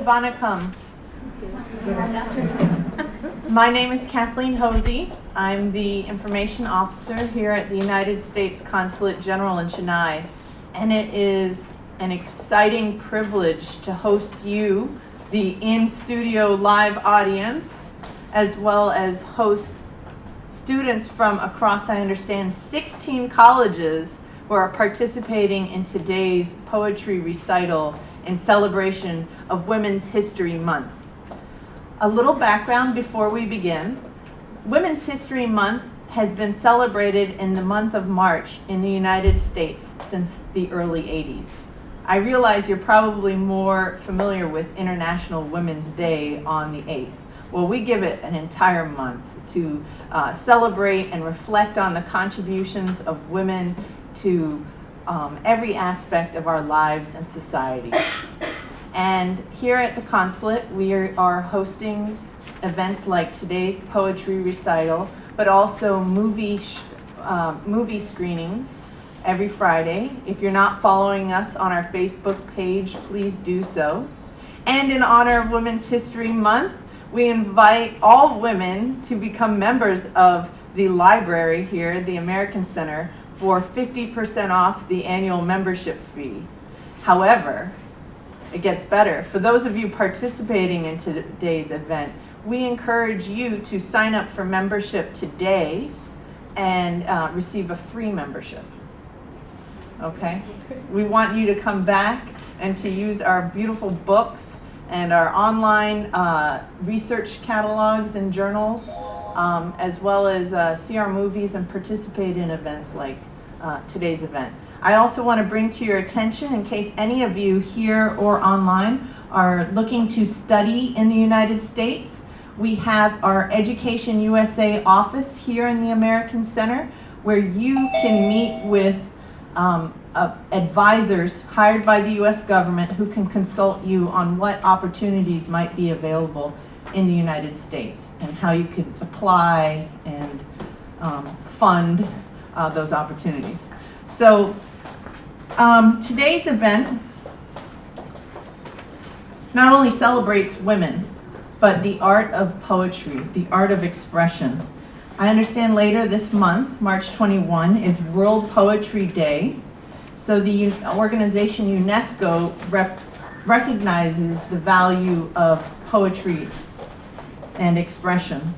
Vanakkam. My name is Kathleen Hosey. I'm the information officer here at the United States Consulate General in Chennai, and it is an exciting privilege to host you, the in-studio live audience, as well as host students from across, I understand, 16 colleges who are participating in today's poetry recital in celebration of Women's History Month. A little background before we begin. Women's History Month has been celebrated in the month of March in the United States since the early 80s. I realize you're probably more familiar with International Women's Day on the 8th. Well, we give it an entire month to celebrate and reflect on the contributions of women to every aspect of our lives and society. And here at the consulate, we are hosting events like today's poetry recital, but also movie screenings every Friday. If you're not following us on our Facebook page, please do so. And in honor of Women's History Month, we invite all women to become members of the library here, the American Center, for 50% off the annual membership fee. However, it gets better. For those of you participating in today's event, we encourage you to sign up for membership today and receive a free membership. Okay? We want you to come back and to use our beautiful books and our online research catalogs and journals, as well as see our movies and participate in events like today's event. I also want to bring to your attention, in case any of you here or online are looking to study in the United States, we have our Education USA office here in the American Center, where you can meet with advisors hired by the US government who can consult you on what opportunities might be available in the United States and how you could apply and fund those opportunities. So today's event not only celebrates women, but the art of poetry, the art of expression. I understand later this month, March 21, is World Poetry Day. So the organization UNESCO recognizes the value of poetry and expression.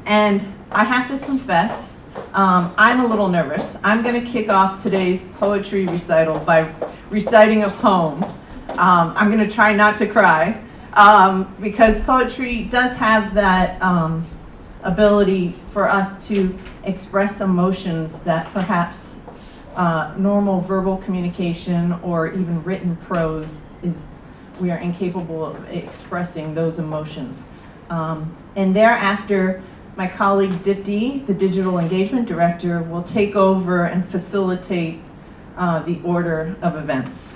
And I have to confess, I'm a little nervous. I'm going to kick off today's poetry recital by reciting a poem. I'm going to try not to cry, because poetry does have that ability for us to express emotions that perhaps normal verbal communication or even written prose we are incapable of expressing those emotions. And thereafter, my colleague Dipti, the Digital Engagement Director, will take over and facilitate the order of events.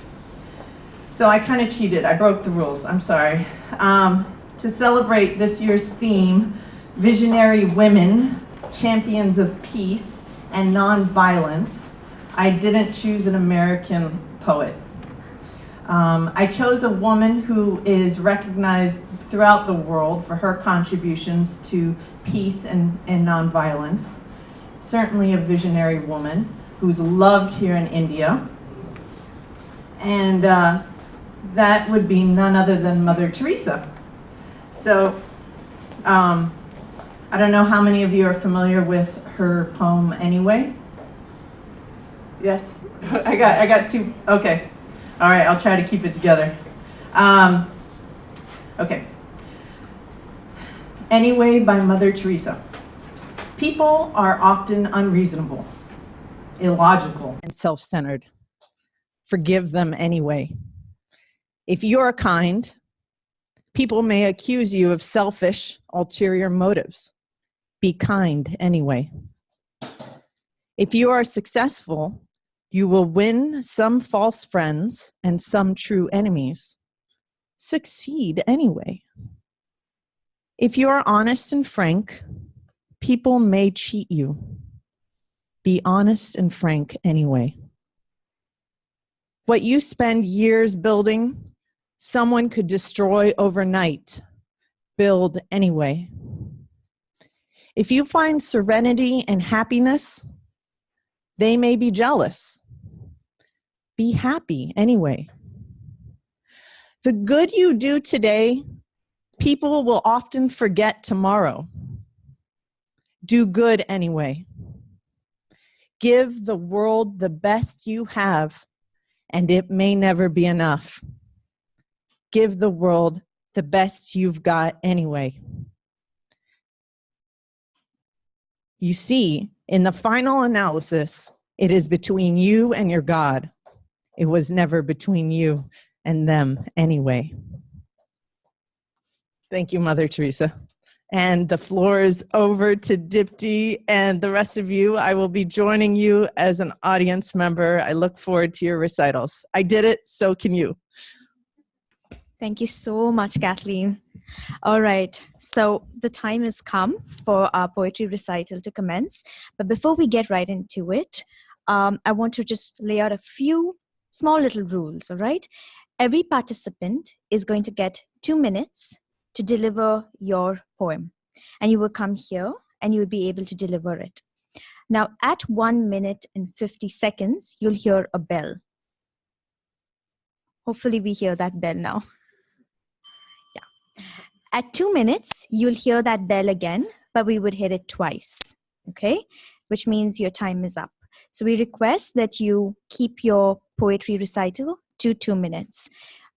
So I kind of cheated. I broke the rules. I'm sorry. To celebrate this year's theme, Visionary Women, Champions of Peace and Nonviolence, I didn't choose an American poet. I chose a woman who is recognized throughout the world for her contributions to peace and nonviolence. Certainly a visionary woman who's loved here in India. And that would be none other than Mother Teresa. So I don't know how many of you are familiar with her poem anyway. Yes, I got two. Okay, all right, I'll try to keep it together. Okay. Anyway, by Mother Teresa. People are often unreasonable, illogical, and self-centered. Forgive them anyway. If you're kind, people may accuse you of selfish, ulterior motives. Be kind anyway. If you are successful, you will win some false friends and some true enemies. Succeed anyway. If you are honest and frank, people may cheat you. Be honest and frank anyway. What you spend years building someone could destroy overnight, build anyway. If you find serenity and happiness, they may be jealous. Be happy anyway. The good you do today, people will often forget tomorrow. Do good anyway. Give the world the best you have, and it may never be enough. Give the world the best you've got anyway. You see, in the final analysis, it is between you and your God. It was never between you and them anyway. Thank you, Mother Teresa. And the floor is over to Dipti and the rest of you. I will be joining you as an audience member. I look forward to your recitals. I did it, so can you. Thank you so much, Kathleen. All right, so the time has come for our poetry recital to commence. But before we get right into it, I want to just lay out a few small little rules, all right? Every participant is going to get 2 minutes to deliver your poem. And you will come here and you will be able to deliver it. Now, at 1 minute and 50 seconds, you'll hear a bell. Hopefully we hear that bell now. At 2 minutes, you'll hear that bell again, but we would hit it twice, okay? Which means your time is up. So we request that you keep your poetry recital to 2 minutes.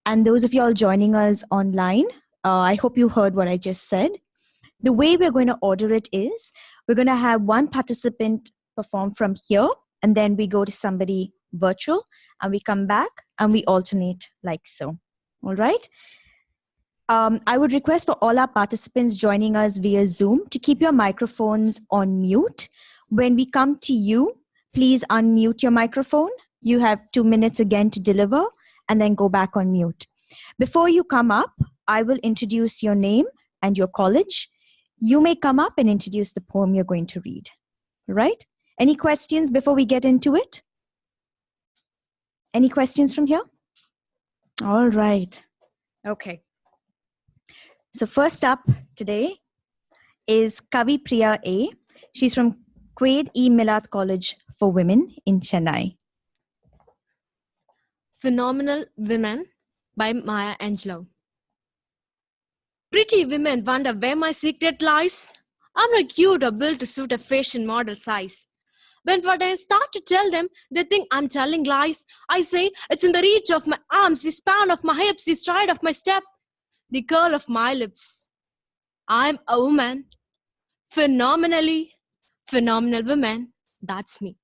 And those of you all joining us online, I hope you heard what I just said. The way we're going to order it is, we're going to have one participant perform from here, and then we go to somebody virtual, and we come back, and we alternate like so, all right? I would request for all our participants joining us via Zoom to keep your microphones on mute. When we come to you, please unmute your microphone. You have 2 minutes again to deliver and then go back on mute. Before you come up, I will introduce your name and your college. You may come up and introduce the poem you're going to read. Right? Any questions before we get into it? Any questions from here? All right. Okay. So first up today is Kavi Priya A. She's from Quaid E. Millard College for Women in Chennai. Phenomenal Women by Maya Angelou. Pretty women wonder where my secret lies. I'm not cute or built to suit a fashion model size. When I start to tell them, they think I'm telling lies. I say it's in the reach of my arms, the span of my hips, the stride of my step, the curl of my lips. I'm a woman. Phenomenally phenomenal woman. That's me.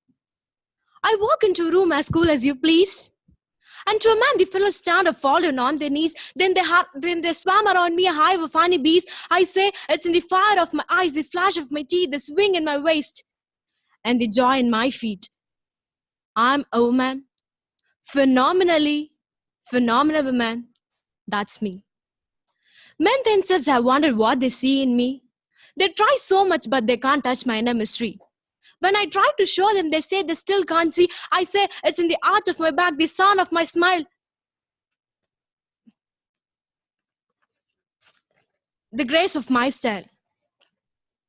I walk into a room as cool as you please. And to a man, the fellows stand or fall down on their knees. Then they swam around me a hive of honey bees. I say it's in the fire of my eyes, the flash of my teeth, the swing in my waist, and the joy in my feet. I'm a woman. Phenomenally phenomenal woman. That's me. Men themselves have wondered what they see in me. They try so much, but they can't touch my inner mystery. When I try to show them, they say they still can't see. I say it's in the arch of my back, the sound of my smile, the grace of my style.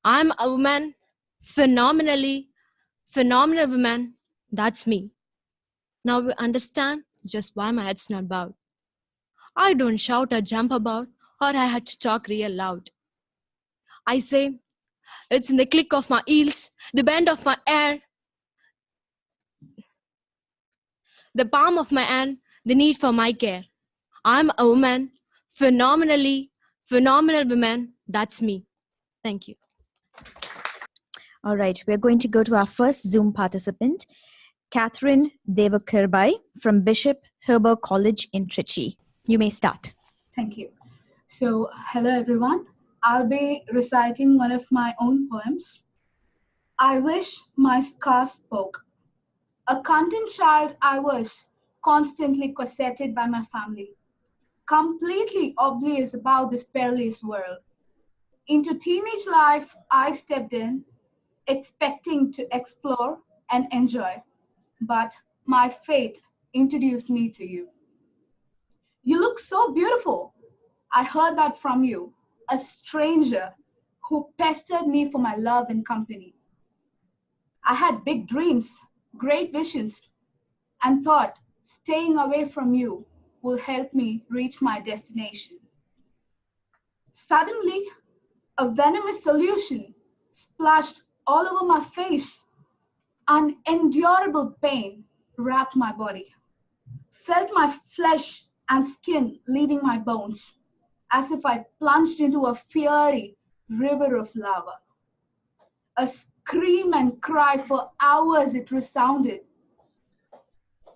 I'm a woman, phenomenally phenomenal woman. That's me. Now we understand just why my head's not bowed. I don't shout or jump about, or I had to talk real loud. I say it's in the click of my heels, the bend of my hair, the palm of my hand, the need for my care. I'm a woman, phenomenally phenomenal woman. That's me. Thank you. All right, we're going to go to our first Zoom participant, Catherine Devakirbai from Bishop Heber College in Trichy. You may start. Thank you. So, hello everyone. I'll be reciting one of my own poems. I wish my scars spoke. A content child I was, constantly corseted by my family, completely oblivious about this perilous world. Into teenage life, I stepped in, expecting to explore and enjoy, but my fate introduced me to you. You look so beautiful. I heard that from you, a stranger who pestered me for my love and company. I had big dreams, great visions, and thought staying away from you will help me reach my destination. Suddenly, a venomous solution splashed all over my face. Unendurable pain wrapped my body, felt my flesh and skin leaving my bones, as if I plunged into a fiery river of lava. A scream and cry for hours it resounded.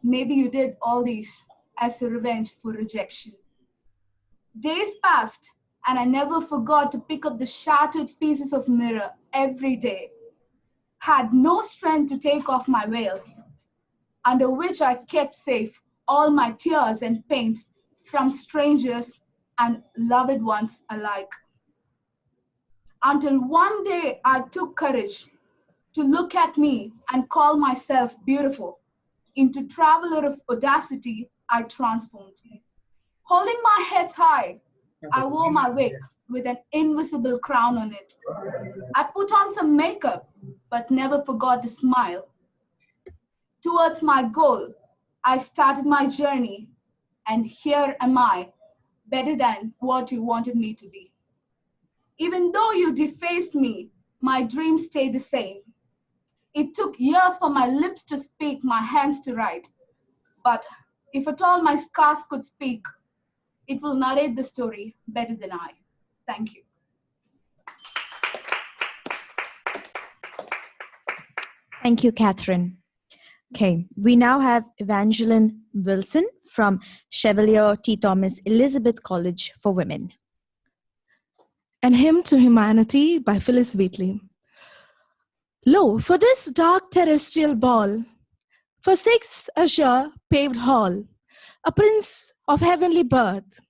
Maybe you did all these as a revenge for rejection. Days passed, and I never forgot to pick up the shattered pieces of mirror every day. Had no strength to take off my veil, under which I kept safe all my tears and pains from strangers and loved ones alike. Until one day I took courage to look at me and call myself beautiful. Into traveler of audacity, I transformed. Holding my head high, I wore my wig with an invisible crown on it. I put on some makeup, but never forgot to smile. Towards my goal, I started my journey, and here am I, better than what you wanted me to be. Even though you defaced me, my dreams stayed the same. It took years for my lips to speak, my hands to write. But if at all my scars could speak, it will narrate the story better than I. Thank you. Thank you, Catherine. Okay, we now have Evangeline Wilson from Chevalier T. Thomas Elizabeth College for Women. An Hymn to Humanity by Phyllis Wheatley. Lo, for this dark terrestrial ball, forsakes azure paved hall, a prince of heavenly birth.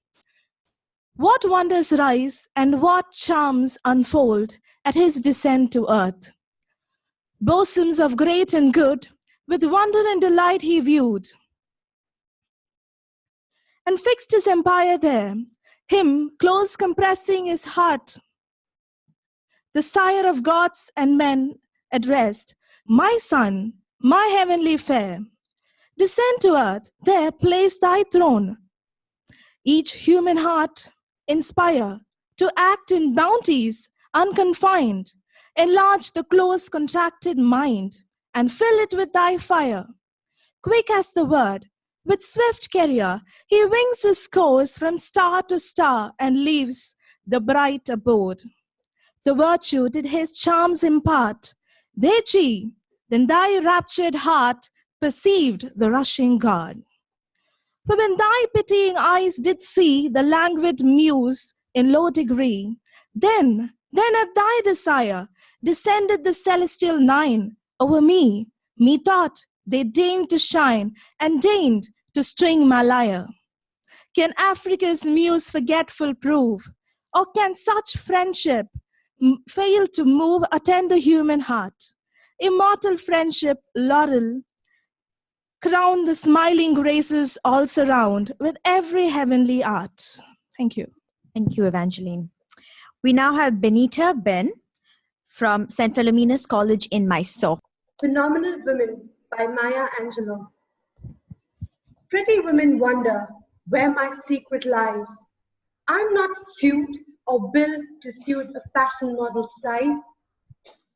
What wonders rise and what charms unfold at his descent to earth. Bosoms of great and good, with wonder and delight he viewed, and fixed his empire there, him close compressing his heart. The sire of gods and men addressed, my son, my heavenly fair, descend to earth, there place thy throne. Each human heart inspire to act in bounties unconfined, enlarge the close contracted mind, and fill it with thy fire. Quick as the word, with swift career, he wings his course from star to star and leaves the bright abode. The virtue did his charms impart, Dechi, then thy raptured heart perceived the rushing God. For when thy pitying eyes did see the languid muse in low degree, then at thy desire descended the celestial nine over me, methought they deigned to shine and deigned to string my lyre. Can Africa's muse forgetful prove, or can such friendship fail to move a tender human heart? Immortal friendship, laurel, crown the smiling graces all surround with every heavenly art. Thank you. Thank you, Evangeline. We now have Benita Ben from St. Philomena's College in Mysore. Phenomenal Women by Maya Angelou. Pretty women wonder where my secret lies. I'm not cute or built to suit a fashion model size.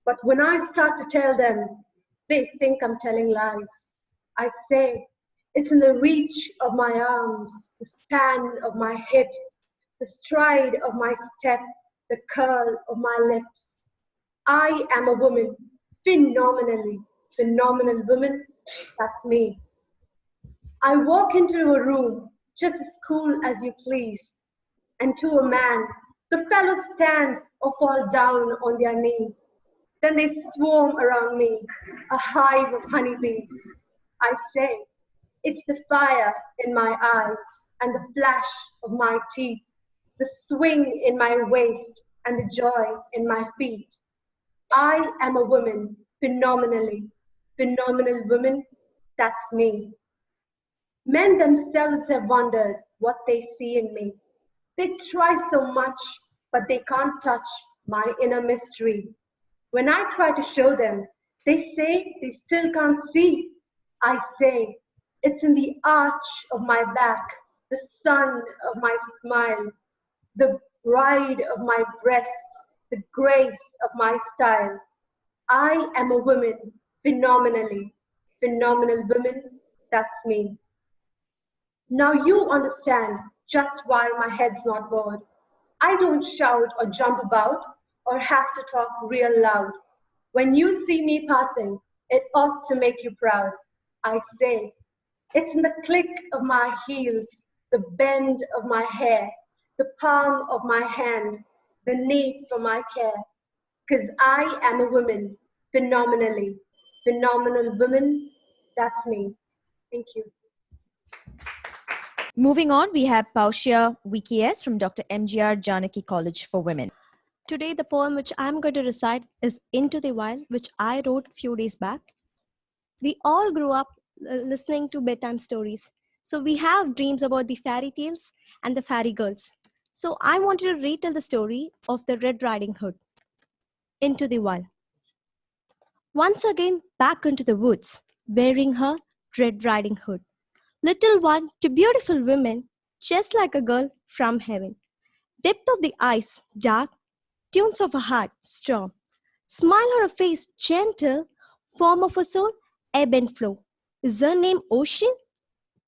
But when I start to tell them, they think I'm telling lies. I say, it's in the reach of my arms, the span of my hips, the stride of my step, the curl of my lips. I am a woman, phenomenal woman, that's me. I walk into a room just as cool as you please, and to a man, the fellows stand or fall down on their knees. Then they swarm around me, a hive of honeybees. I say, it's the fire in my eyes and the flash of my teeth, the swing in my waist and the joy in my feet. I am a woman, phenomenal woman, that's me. Men themselves have wondered what they see in me. They try so much, but they can't touch my inner mystery. When I try to show them, they say they still can't see. I say, it's in the arch of my back, the sun of my smile, the pride of my breasts, the grace of my style. I am a woman, phenomenally. Phenomenal woman, that's me. Now you understand just why my head's not bored. I don't shout or jump about or have to talk real loud. When you see me passing, it ought to make you proud. I say, it's in the click of my heels, the bend of my hair, the palm of my hand, the need for my care. 'Cause I am a woman, phenomenally. Phenomenal woman, that's me. Thank you. Moving on, we have Paushya VKS from Dr. MGR Janaki College for Women. Today, the poem which I'm going to recite is Into the Wild, which I wrote a few days back. We all grew up listening to bedtime stories. So we have dreams about the fairy tales and the fairy girls. So I wanted to retell the story of the Red Riding Hood. Into the Wild. Once again, back into the woods, wearing her Red Riding Hood. Little one to beautiful women, just like a girl from heaven. Depth of the eyes, dark, tunes of a heart, strong. Smile on her face, gentle, form of her soul, ebb and flow. Is her name Ocean?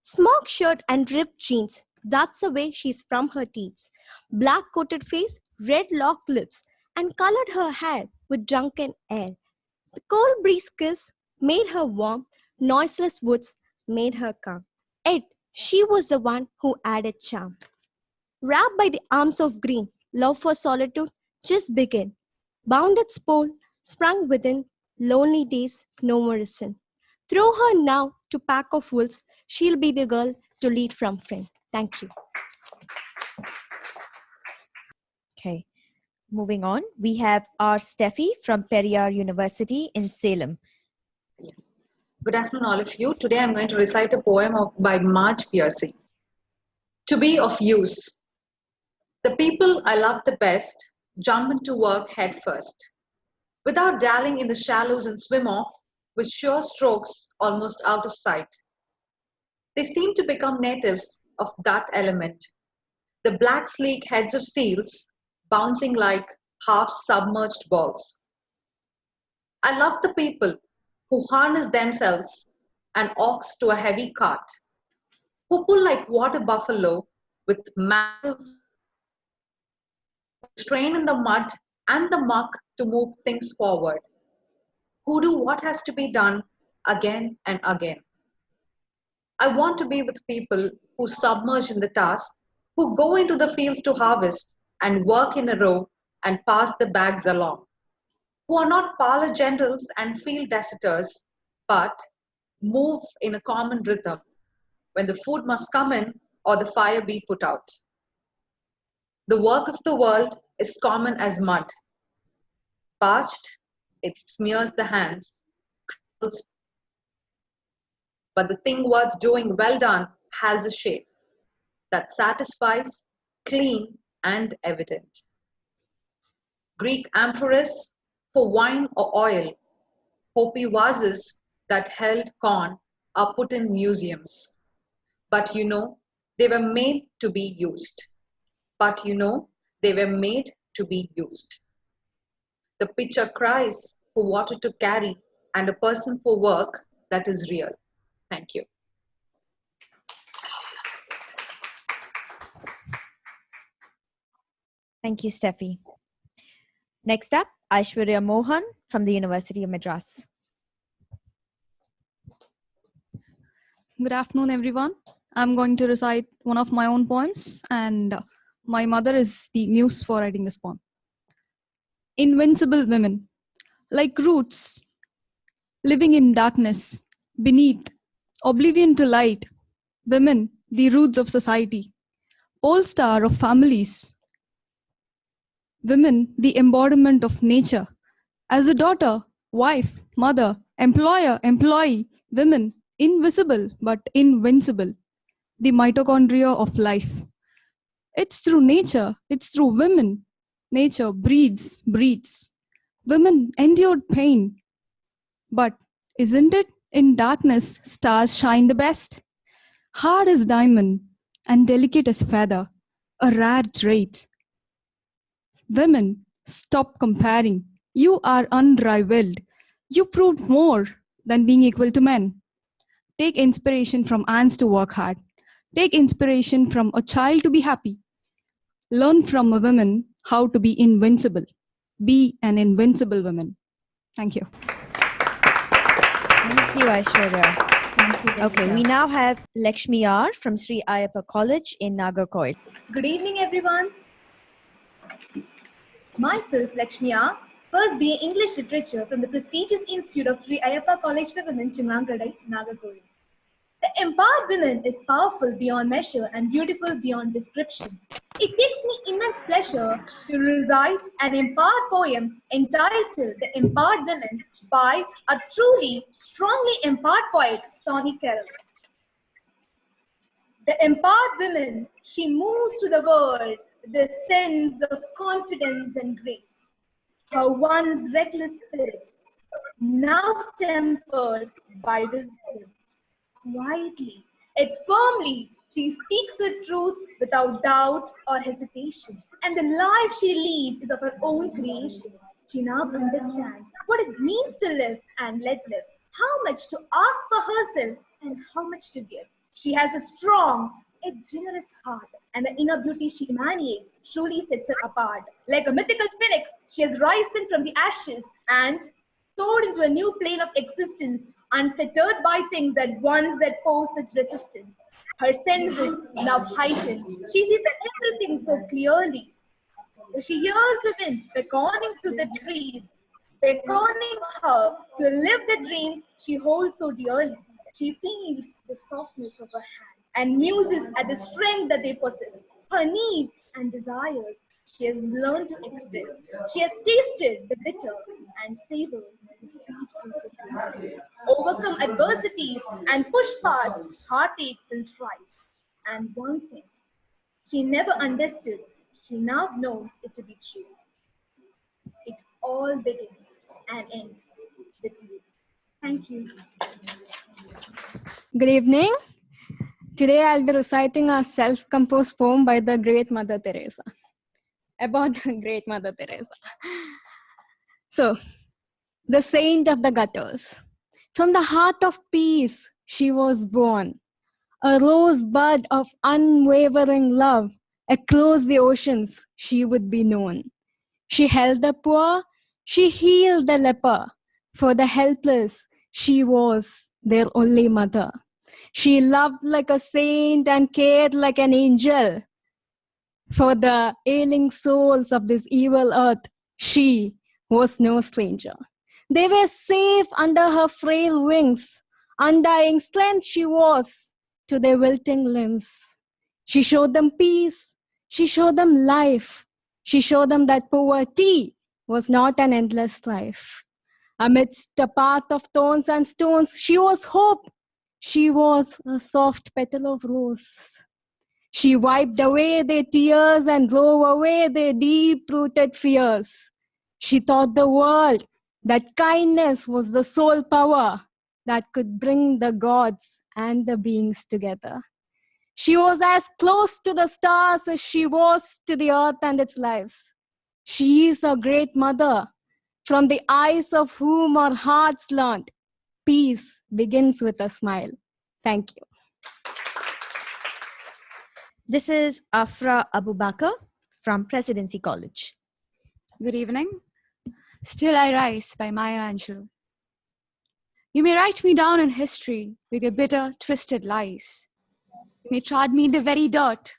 Smock shirt and ripped jeans, that's the way she's from her teens. Black coated face, red locked lips, and colored her hair with drunken air. The cold breeze kiss made her warm, noiseless woods made her calm. Yet she was the one who added charm. Wrapped by the arms of green, love for solitude just began. Bound its pole, sprung within, lonely days no more listen. Throw her now to pack of wolves, she'll be the girl to lead from friend. Thank you. Okay, moving on, we have R. Steffi from Periyar University in Salem. Good afternoon, all of you. Today I'm going to recite a poem by Marge Piercy. To be of use. The people I love the best jump into work head first, without dallying in the shallows and swim off with sure strokes almost out of sight. They seem to become natives of that element, the black sleek heads of seals bouncing like half-submerged balls. I love the people who harness themselves an ox to a heavy cart, who pull like water buffalo with massive strain in the mud and the muck to move things forward, who do what has to be done again and again. I want to be with people who submerge in the task, who go into the fields to harvest and work in a row and pass the bags along, who are not parlor generals and field deserters, but move in a common rhythm when the food must come in or the fire be put out. The work of the world is common as mud. Parched, it smears the hands, but the thing worth doing well done has a shape that satisfies, clean and evident. Greek amphoras for wine or oil, Hopi vases that held corn are put in museums. But you know, they were made to be used. But you know, they were made to be used. The pitcher cries for water to carry and a person for work that is real. Thank you. Thank you, Steffi. Next up, Aishwarya Mohan from the University of Madras. Good afternoon, everyone. I'm going to recite one of my own poems, and my mother is the muse for writing this poem. Invincible women, like roots, living in darkness, beneath, oblivion to light, women, the roots of society, pole star of families, women, the embodiment of nature, as a daughter, wife, mother, employer, employee, women, invisible but invincible. the mitochondria of life. It's through nature, it's through women. Nature breeds. Women endured pain. But isn't it in darkness stars shine the best? Hard as diamond and delicate as feather, a rare trait. Women, stop comparing. You are unrivaled. You proved more than being equal to men. Take inspiration from ants to work hard. Take inspiration from a child to be happy. Learn from a woman how to be invincible. Be an invincible woman. Thank you. Thank you, Aishwarya. Okay, we now have Lakshmi R from Sri Ayappa College in Nagarkoil. Good evening, everyone. Myself, Lakshmi R, first BA English Literature from the prestigious Institute of Sri Ayappa College for Women, Chingangadai, Nagarkoil. The empowered women is powerful beyond measure and beautiful beyond description. It gives me immense pleasure to recite an empowered poem entitled The Empowered Women by a truly, strongly empowered poet, Sonny Carroll. The empowered woman, she moves to the world with a sense of confidence and grace. Her once reckless spirit, now tempered by wisdom. Quietly, yet firmly, she speaks her truth without doubt or hesitation. And the life she leads is of her own creation. She now understands what it means to live and let live, how much to ask for herself and how much to give. She has a strong, a generous heart, and the inner beauty she emanates truly sets her apart. Like a mythical phoenix, she has risen from the ashes and soared into a new plane of existence, unfettered by things that once had posed its resistance. Her senses now heightened. She sees everything so clearly. She hears the wind beckoning through the trees, beckoning her to live the dreams she holds so dearly. She feels the softness of her hands and muses at the strength that they possess. Her needs and desires she has learned to express. She has tasted the bitter and savored the sweet fruits of life. Overcome adversities and push past heartaches and strifes. And one thing she never understood, she now knows it to be true. It all begins and ends with you. Thank you. Good evening. Today I'll be reciting a self-composed poem by the great Mother Teresa. About the great Mother Teresa. So, the saint of the gutters. From the heart of peace she was born. A rosebud of unwavering love. Across the oceans she would be known. She held the poor, she healed the leper. For the helpless, she was their only mother. She loved like a saint and cared like an angel. For the ailing souls of this evil earth, she was no stranger. They were safe under her frail wings. Undying strength she was to their wilting limbs. She showed them peace. She showed them life. She showed them that poverty was not an endless life. Amidst a path of thorns and stones, she was hope. She was a soft petal of rose. She wiped away their tears and drove away their deep-rooted fears. She taught the world that kindness was the sole power that could bring the gods and the beings together. She was as close to the stars as she was to the earth and its lives. She is a great mother, from the eyes of whom our hearts learned. Peace begins with a smile. Thank you. This is Afra Abu Bakr from Presidency College. Good evening. Still I Rise by Maya Angelou. You may write me down in history with your bitter, twisted lies. You may trod me in the very dirt,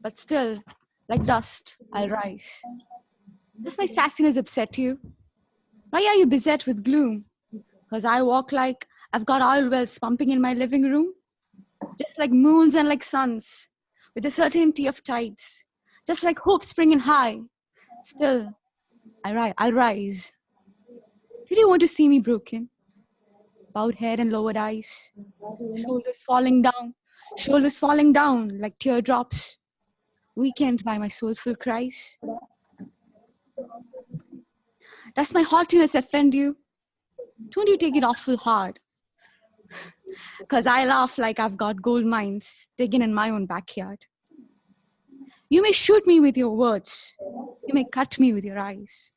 but still, like dust, I'll rise. Does my sassiness upset you? Why are you beset with gloom? Because I walk like I've got oil wells pumping in my living room? Just like moons and like suns, with the certainty of tides, just like hope springing high. Still, I'll rise. Did you want to see me broken? Bowed head and lowered eyes, shoulders falling down, shoulders falling down like teardrops, weakened by my soulful cries. Does my haughtiness offend you? Don't you take it awful hard? 'Cause I laugh like I've got gold mines digging in my own backyard. You may shoot me with your words. You may cut me with your eyes.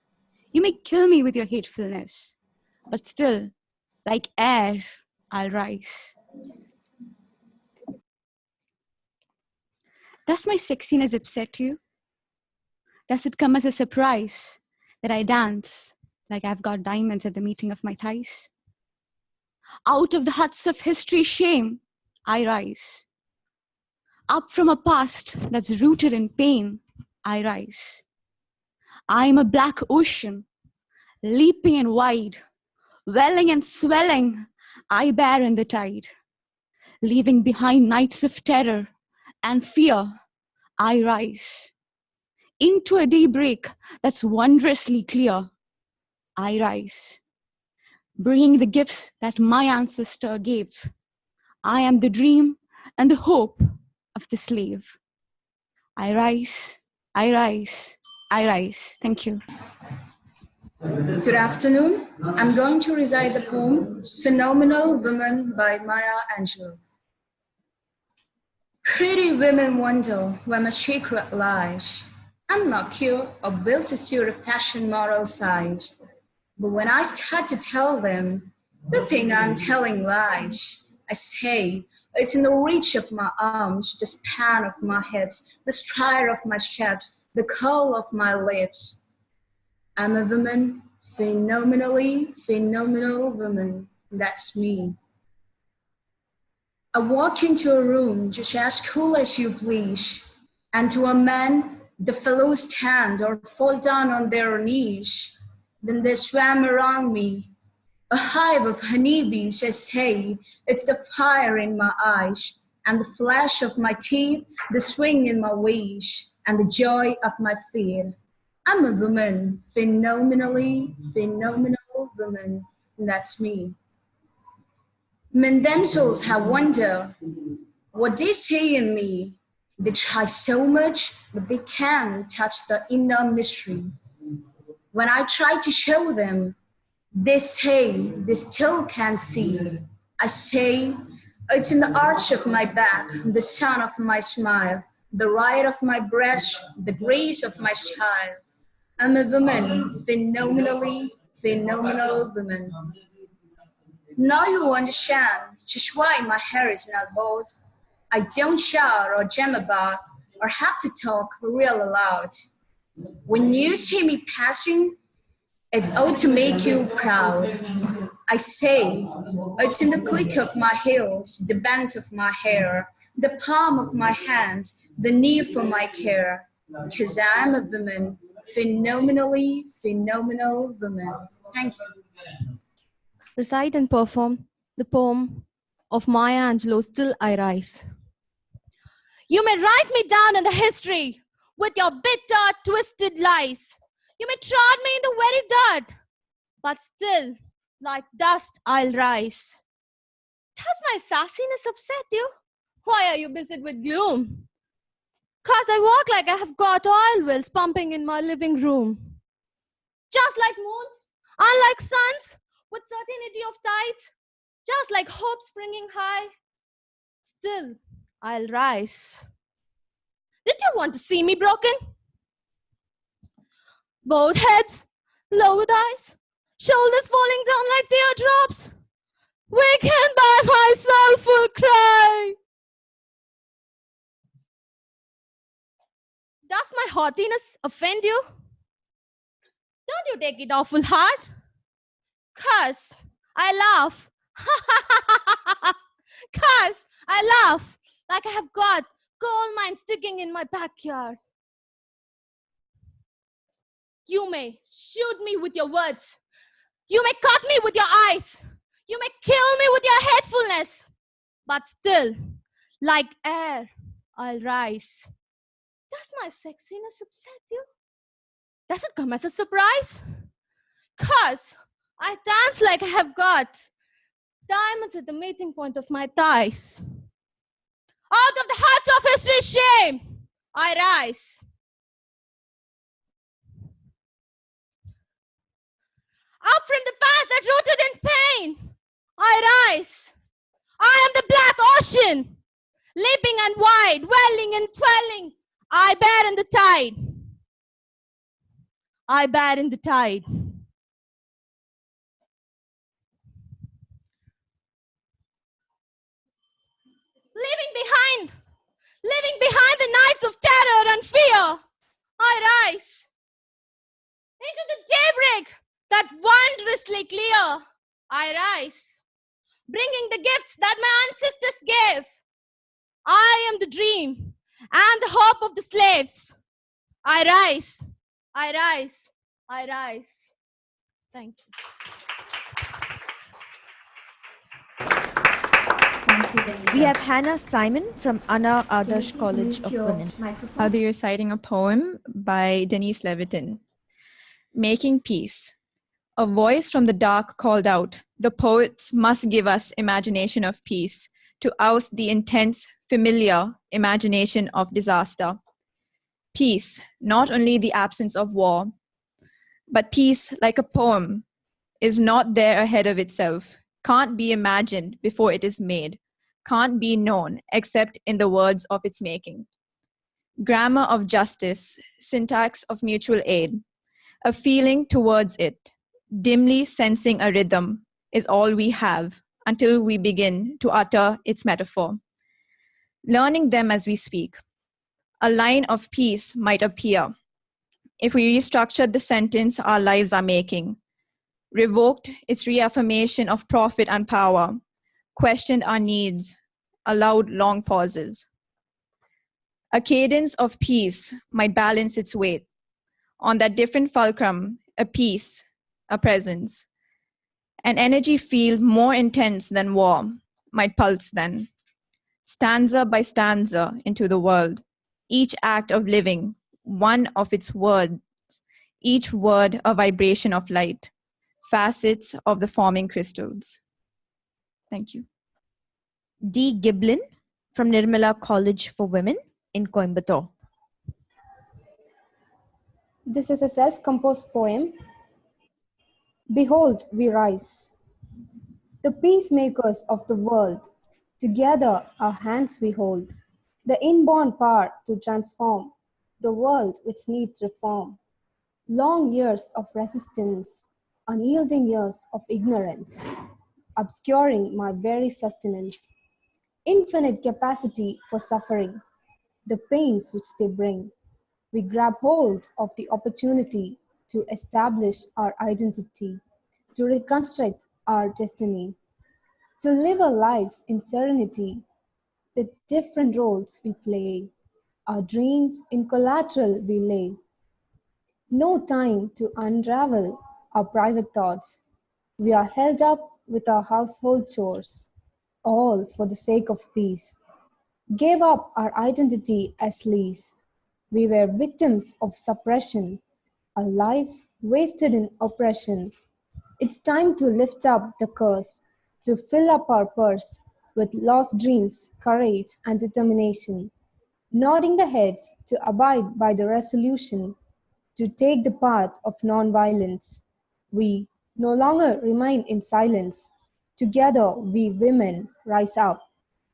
You may kill me with your hatefulness. But still, like air, I'll rise. Does my sexiness upset you? Does it come as a surprise that I dance like I've got diamonds at the meeting of my thighs? Out of the huts of history's shame, I rise. Up from a past that's rooted in pain, I rise. I am a black ocean, leaping and wide, welling and swelling, I bear in the tide. Leaving behind nights of terror and fear, I rise. Into a daybreak that's wondrously clear, I rise. Bringing the gifts that my ancestor gave. I am the dream and the hope of the slave. I rise, I rise, I rise. Thank you. Good afternoon. I'm going to recite the poem Phenomenal Woman by Maya Angelou. Pretty women wonder where my secret lies. I'm not cute or built to suit a fashion model size. But when I start to tell them, they think I'm telling lies. I say, it's in the reach of my arms, the span of my hips, the stride of my steps, the curl of my lips. I'm a woman, phenomenally phenomenal woman. That's me. I walk into a room just as cool as you please, and to a man, the fellows stand or fall down on their knees. Then they swam around me, a hive of honeybees. I say, it's the fire in my eyes, and the flash of my teeth, the swing in my waist, and the joy of my feet. I'm a woman, phenomenally phenomenal woman. And that's me. Men themselves have wondered what they see in me. They try so much, but they can't touch the inner mystery. When I try to show them, they say they still can't see. I say, it's in the arch of my back, the sun of my smile, the ride of my breast, the grace of my style. I'm a woman, phenomenally phenomenal woman. Now you understand just why my hair is not bald. I don't shout or jam about or have to talk real loud. When you see me passing, it ought to make you proud. I say, it's in the click of my heels, the bend of my hair, the palm of my hand, the need for my care. Because I'm a woman, phenomenally phenomenal woman. Thank you. Recite and perform the poem of Maya Angelou, Still I Rise. You may write me down in the history with your bitter, twisted lies. You may trod me in the very dirt, but still, like dust, I'll rise. Does my sassiness upset you? Why are you busy with gloom? 'Cause I walk like I have got oil wells pumping in my living room. Just like moons, unlike suns, with certainty of tides, just like hope springing high, still I'll rise. Did you want to see me broken? Both heads, lowered eyes, shoulders falling down like teardrops, weakened by my soulful cry. Does my haughtiness offend you? Don't you take it awful hard? 'Cause I laugh. 'Cause I laugh like I have got coal mines digging in my backyard. You may shoot me with your words. You may cut me with your eyes. You may kill me with your hatefulness. But still, like air, I'll rise. Does my sexiness upset you? Does it come as a surprise? 'Cause I dance like I have got diamonds at the meeting point of my thighs. Out of the hearts of history's shame, I rise. Up from the past that rooted in pain, I rise. I am the black ocean, leaping and wide, welling and swelling. I bear in the tide. I bear in the tide. Leaving behind the nights of terror and fear, I rise into the daybreak that wondrously clear. I rise, bringing the gifts that my ancestors gave. I am the dream and the hope of the slaves. I rise, I rise, I rise. Thank you. We have Hannah Simon from Anna Adarsh College of Women. I'll be reciting a poem by Denise Levitin. Making Peace. A voice from the dark called out, the poets must give us imagination of peace to oust the intense, familiar imagination of disaster. Peace, not only the absence of war, but peace, like a poem, is not there ahead of itself, can't be imagined before it is made, can't be known except in the words of its making. Grammar of justice, syntax of mutual aid, a feeling towards it, dimly sensing a rhythm, is all we have until we begin to utter its metaphor. Learning them as we speak. A line of peace might appear if we restructured the sentence our lives are making, revoked its reaffirmation of profit and power, questioned our needs, allowed long pauses. A cadence of peace might balance its weight. On that different fulcrum, a peace, a presence. An energy field more intense than war might pulse then, stanza by stanza into the world, each act of living, one of its words, each word a vibration of light, facets of the forming crystals. Thank you. D. Giblin from Nirmala College for Women in Coimbatore. This is a self-composed poem. Behold, we rise, the peacemakers of the world. Together our hands we hold, the inborn power to transform the world which needs reform. Long years of resistance, unyielding years of ignorance, obscuring my very sustenance. Infinite capacity for suffering, the pains which they bring. We grab hold of the opportunity to establish our identity, to reconstruct our destiny, to live our lives in serenity, the different roles we play, our dreams in collateral we lay. No time to unravel our private thoughts. We are held up with our household chores, all for the sake of peace. Gave up our identity as lease. We were victims of suppression, our lives wasted in oppression. It's time to lift up the curse, to fill up our purse with lost dreams, courage, and determination. Nodding the heads to abide by the resolution, to take the path of nonviolence. We no longer remain in silence. Together, we women rise up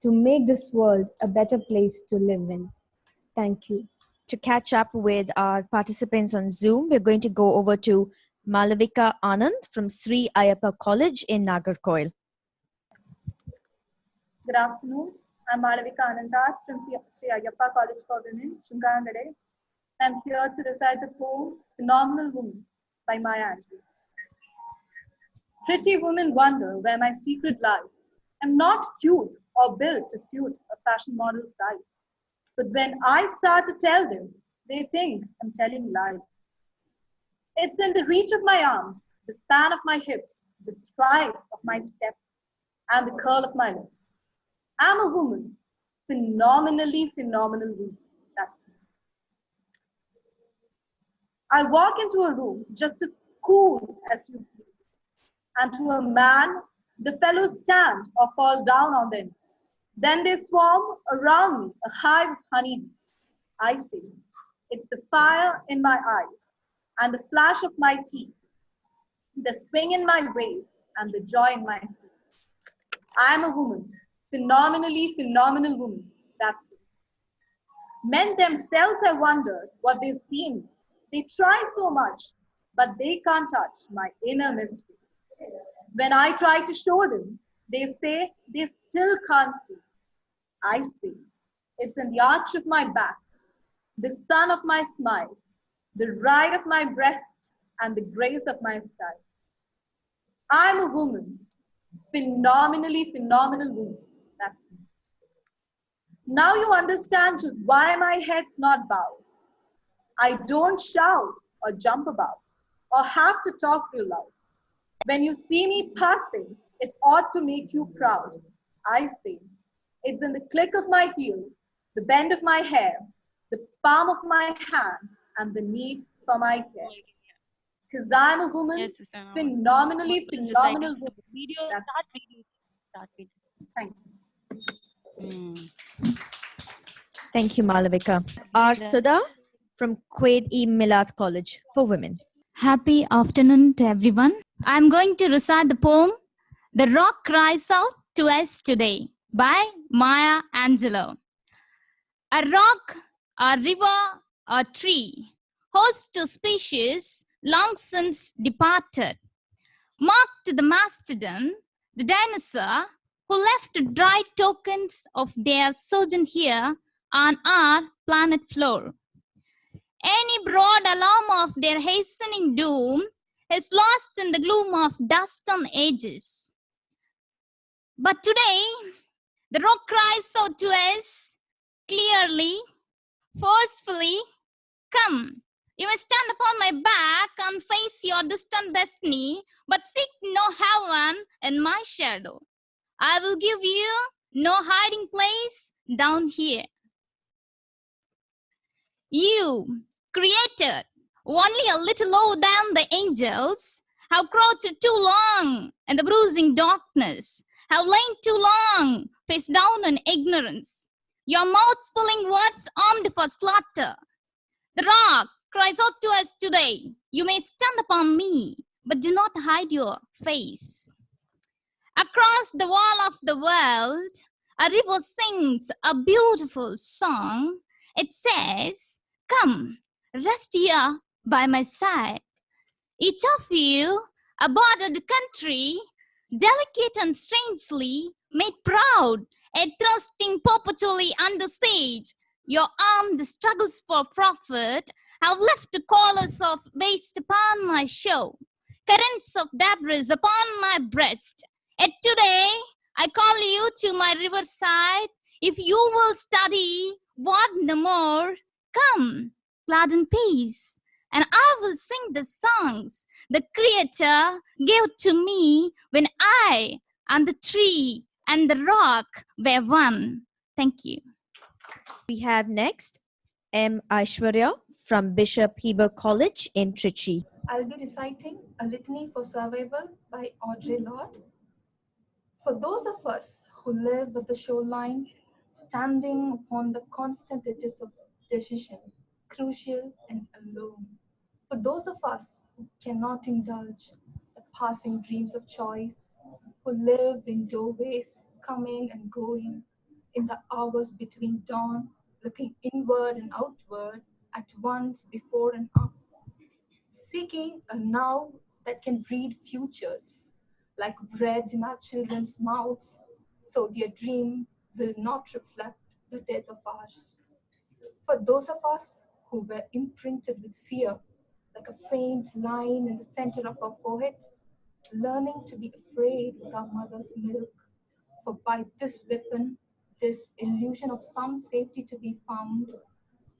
to make this world a better place to live in. Thank you. To catch up with our participants on Zoom, we're going to go over to Malavika Anand from Sri Ayappa College in Nagarkoil. Good afternoon. I'm Malavika Anandat from Sri Ayappa College for Women, Shungangade. I'm here to recite the poem Phenomenal Woman by Maya Angelou. Pretty women wonder where my secret lies. I'm not cute or built to suit a fashion model's size. But when I start to tell them, they think I'm telling lies. It's in the reach of my arms, the span of my hips, the stride of my step, and the curl of my lips. I'm a woman, phenomenal woman. That's me. I walk into a room just as cool as you please, and to a man, the fellows stand or fall down on their knees. Then they swarm around me, a hive of honeybees. I say, it's the fire in my eyes and the flash of my teeth, the swing in my waist and the joy in my feet. I am a woman, phenomenally phenomenal woman. That's it. Men themselves have wondered what they see in me. They try so much, but they can't touch my inner mystery. When I try to show them, they say they still can't see. I see. It's in the arch of my back, the sun of my smile, the ride of my breast, and the grace of my style. I'm a woman, phenomenally phenomenal woman. That's me. Now you understand just why my head's not bowed. I don't shout or jump about or have to talk real loud. When you see me passing, it ought to make you proud. I say, it's in the click of my heels, the bend of my hair, the palm of my hand, and the need for my care. Because I'm a woman, phenomenally phenomenal woman. Thank you. Thank you, Malavika. R. Sudha from Quaid E. Millard College for Women. Happy afternoon to everyone. I'm going to recite the poem The Rock Cries Out to Us Today by Maya Angelou. A rock, a river, a tree, host to species long since departed, marked the mastodon, the dinosaur, who left dry tokens of their sojourn here on our planet floor. Any broad alarm of their hastening doom is lost in the gloom of dust and ages. But today, the rock cries out to us clearly, forcefully, come. You may stand upon my back and face your distant destiny, but seek no heaven in my shadow. I will give you no hiding place down here. You, created, only a little lower than the angels, have crouched too long in the bruising darkness, have lain too long face down in ignorance. Your mouth spilling words armed for slaughter. The rock cries out to us today, you may stand upon me, but do not hide your face. Across the wall of the world, a river sings a beautiful song. It says, come, rest here by my side. Each of you, a bordered country, delicate and strangely made proud, yet thrusting perpetually under siege. Your armed struggles for profit have left callers of waste upon my shore, currents of debris upon my breast. Yet today, I call you to my riverside. If you will study, what no more, come, glad in peace, and I will sing the songs the Creator gave to me when I and the tree and the rock were one. Thank you. We have next M. Aishwarya from Bishop Heber College in Trichy. I'll be reciting A Litany for Survival by Audre Lorde. For those of us who live at the shoreline, standing upon the constant edges of decision, crucial and alone. For those of us who cannot indulge the passing dreams of choice, who live in doorways, coming and going, in the hours between dawn, looking inward and outward, at once before and after, seeking a now that can breed futures, like bread in our children's mouths, so their dream will not reflect the death of ours. For those of us who were imprinted with fear, like a faint line in the center of our foreheads, learning to be afraid with our mother's milk, for by this weapon, this illusion of some safety to be found,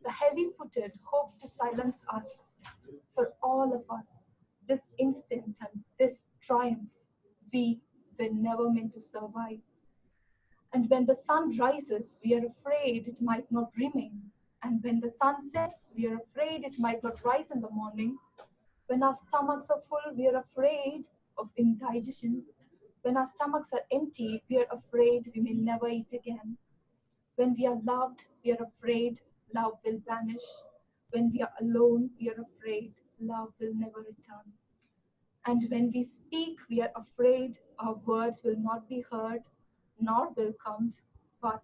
the heavy-footed hope to silence us. For all of us, this instant and this triumph, we were never meant to survive. And when the sun rises, we are afraid it might not remain. And when the sun sets, we are afraid it might not rise in the morning. When our stomachs are full, we are afraid of indigestion. When our stomachs are empty, we are afraid we may never eat again. When we are loved, we are afraid love will vanish. When we are alone, we are afraid love will never return. And when we speak, we are afraid our words will not be heard nor welcomed. But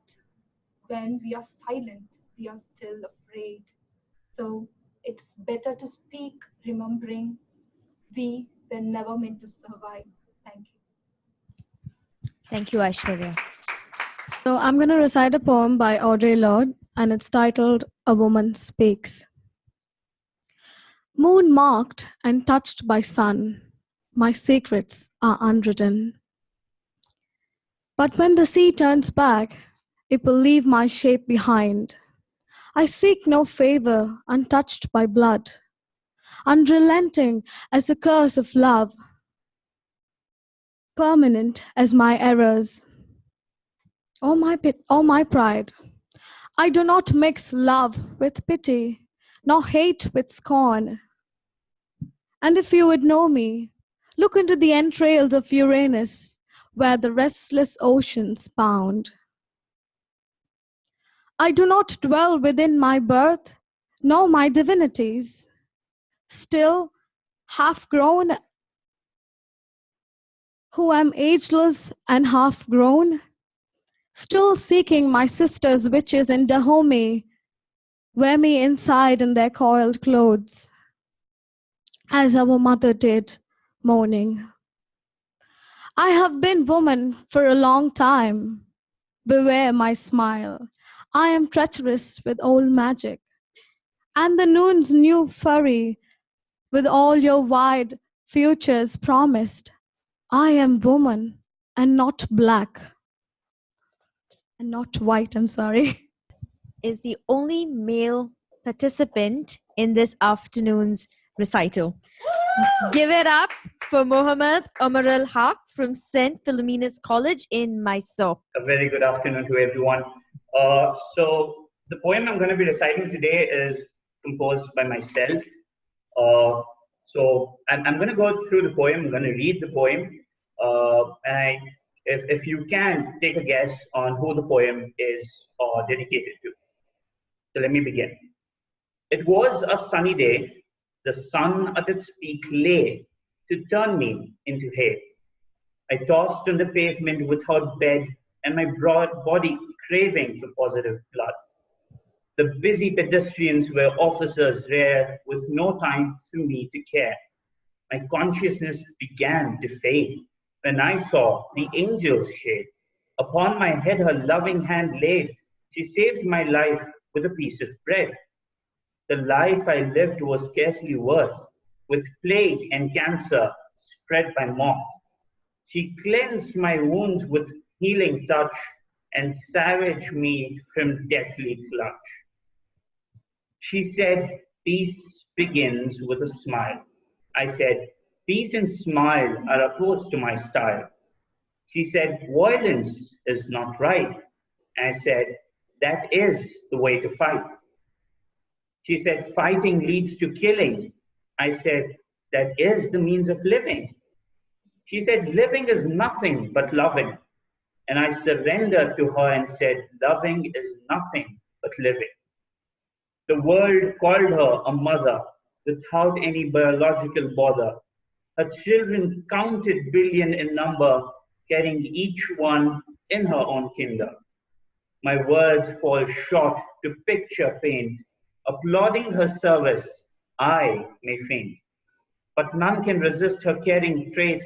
when we are silent, we are still afraid. So it's better to speak, remembering we were never meant to survive. Thank you. Thank you, Aishwarya. So I'm going to recite a poem by Audre Lorde, and it's titled A Woman Speaks. Moon marked and touched by sun, my secrets are unwritten. But when the sea turns back, it will leave my shape behind. I seek no favor untouched by blood, unrelenting as the curse of love, permanent as my errors. Oh my pride, I do not mix love with pity, nor hate with scorn. And if you would know me, look into the entrails of Uranus, where the restless oceans bound. I do not dwell within my birth, nor my divinities. Still, half grown, who am ageless and half grown, still seeking my sisters, witches in Dahomey, wear me inside in their coiled clothes, as our mother did, mourning. I have been woman for a long time. Beware my smile. I am treacherous with old magic. And the noon's new fury, with all your wide futures promised. I am woman and not black. And not white, I'm sorry. Is the only male participant in this afternoon's recital. Give it up for Mohammad Omar al-Haq from St. Philomena's College in Mysore. A very good afternoon to everyone. So the poem I'm going to be reciting today is composed by myself. So I'm going to go through the poem. I'm going to read the poem. If you can, take a guess on who the poem is dedicated to. So let me begin. It was a sunny day. The sun at its peak lay to turn me into hay. I tossed on the pavement without bed and my broad body craving for positive blood. The busy pedestrians were officers rare with no time for me to care. My consciousness began to fade when I saw the angel's shade. Upon my head her loving hand laid. She saved my life with a piece of bread. The life I lived was scarcely worth, with plague and cancer spread by moth. She cleansed my wounds with healing touch and savaged me from deathly clutch. She said, peace begins with a smile. I said, peace and smile are opposed to my style. She said, violence is not right. I said, that is the way to fight. She said, fighting leads to killing. I said, that is the means of living. She said, living is nothing but loving. And I surrendered to her and said, loving is nothing but living. The world called her a mother without any biological bother. Her children counted billion in number, carrying each one in her own kinder. My words fall short to picture pain. Applauding her service, I may faint. But none can resist her caring trait.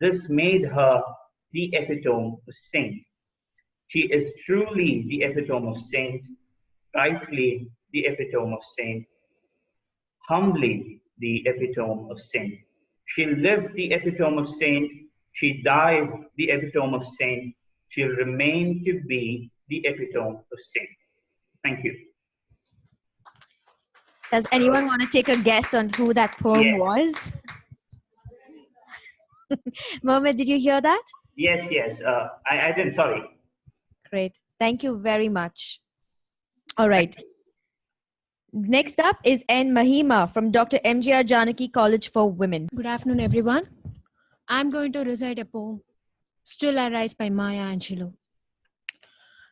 This made her the epitome of saint. She is truly the epitome of saint, rightly the epitome of saint, humbly the epitome of saint. She lived the epitome of saint. She died the epitome of saint. She'll remain to be the epitome of saint. Thank you. Does anyone want to take a guess on who that poem was? Mohammed, did you hear that? Yes. I didn't, sorry. Great. Thank you very much. All right. Next up is N. Mahima from Dr. MGR Janaki College for Women. Good afternoon, everyone. I'm going to recite a poem Still I Rise by Maya Angelou.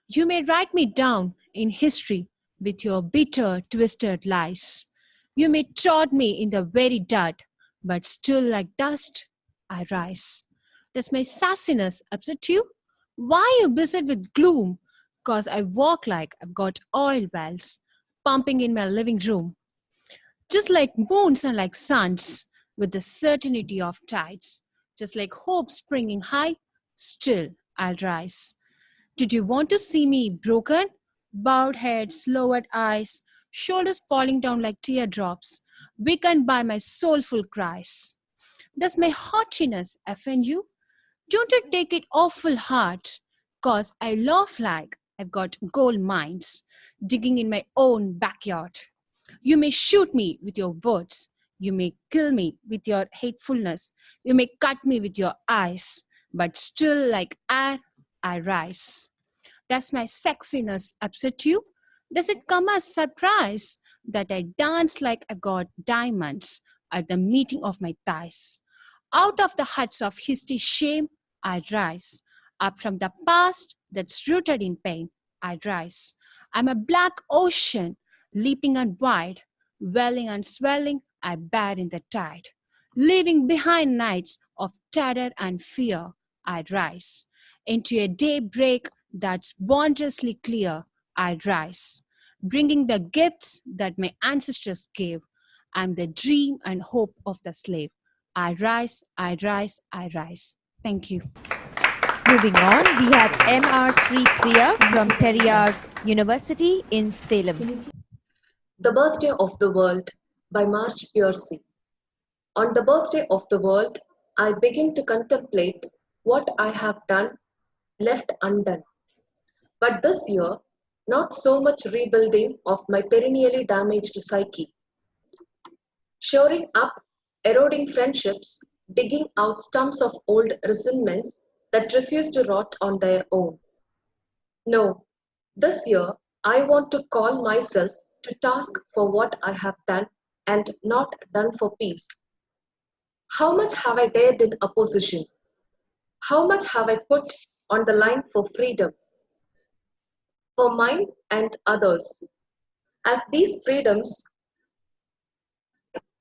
You may write me down in history with your bitter, twisted lies. You may trod me in the very dirt, but still like dust I rise. Does my sassiness upset you? Why you beset with gloom? 'Cause I walk like I've got oil wells pumping in my living room, just like moons and like suns, with the certainty of tides, just like hope springing high, still I'll rise. Did you want to see me broken? Bowed heads, lowered eyes, shoulders falling down like teardrops, weakened by my soulful cries. Does my haughtiness offend you? Don't you take it awful hard, 'cause I laugh like I've got gold mines digging in my own backyard. You may shoot me with your words. You may kill me with your hatefulness. You may cut me with your eyes. But still, like air, I rise. Does my sexiness upset you? Does it come as surprise that I dance like I got diamonds at the meeting of my thighs? Out of the huts of hasty shame, I rise. Up from the past that's rooted in pain, I rise. I'm a black ocean, leaping and wide, welling and swelling, I bear in the tide. Leaving behind nights of terror and fear, I rise. Into a daybreak that's wondrously clear, I rise. Bringing the gifts that my ancestors gave. I'm the dream and hope of the slave. I rise, I rise, I rise. Thank you. Moving on, we have M.R. Sri Priya from Periyar University in Salem. The Birthday of the World by March Piercy. On the birthday of the world, I begin to contemplate what I have done, left undone. But this year, not so much rebuilding of my perennially damaged psyche. Shoring up, eroding friendships, digging out stumps of old resentments that refuse to rot on their own. No, this year I want to call myself to task for what I have done and not done for peace. How much have I dared in opposition? How much have I put on the line for freedom? For mine and others. As these freedoms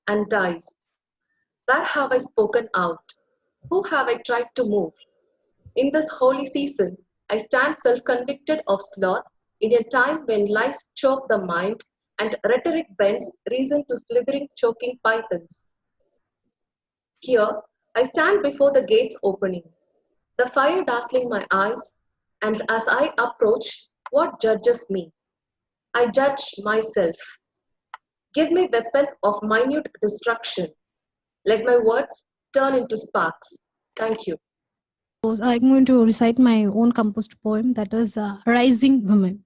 and dies, where have I spoken out? Who have I tried to move? In this holy season, I stand self-convicted of sloth in a time when lies choke the mind and rhetoric bends reason to slithering, choking pythons. Here, I stand before the gates opening, the fire dazzling my eyes, and as I approach, what judges me? I judge myself. Give me weapon of minute destruction. Let my words turn into sparks. Thank you. I'm going to recite my own composed poem, that is Rising Women.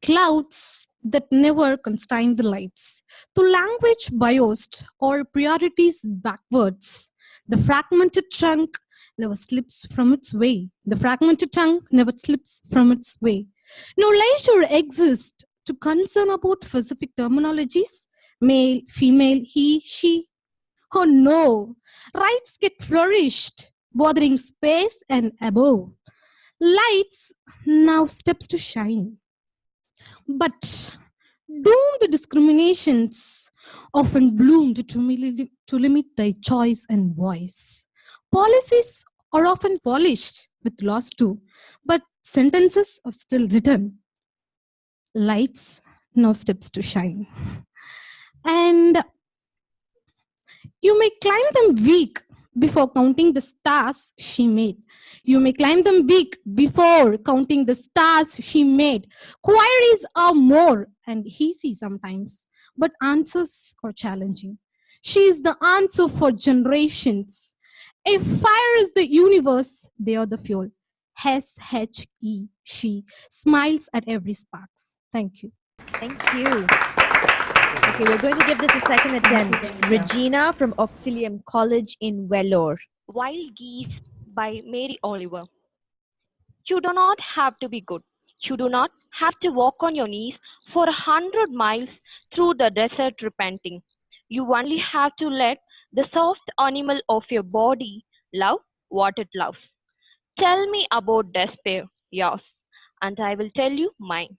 Clouds that never constrain the lights, to language biased or priorities backwards. The fragmented trunk never slips from its way. The fragmented tongue never slips from its way. No leisure exists to concern about specific terminologies, male, female, he, she. Oh no, rights get flourished, bothering space and above. Lights now steps to shine. But doomed discriminations often bloomed to limit thy choice and voice. Policies are often polished with laws too, but sentences are still written. Lights now steps to shine. And you may climb them weak before counting the stars she made. You may climb them weak before counting the stars she made. Queries are more and easy sometimes, but answers are challenging. She is the answer for generations. If fire is the universe, they are the fuel. S-H-E, she smiles at every sparks. Thank you. Thank you. Okay, we're going to give this a second attempt. Regina from Auxilium College in Vellore. Wild Geese by Mary Oliver. You do not have to be good. You do not have to walk on your knees for 100 miles through the desert repenting. You only have to let the soft animal of your body love what it loves. Tell me about despair, yours, and I will tell you mine.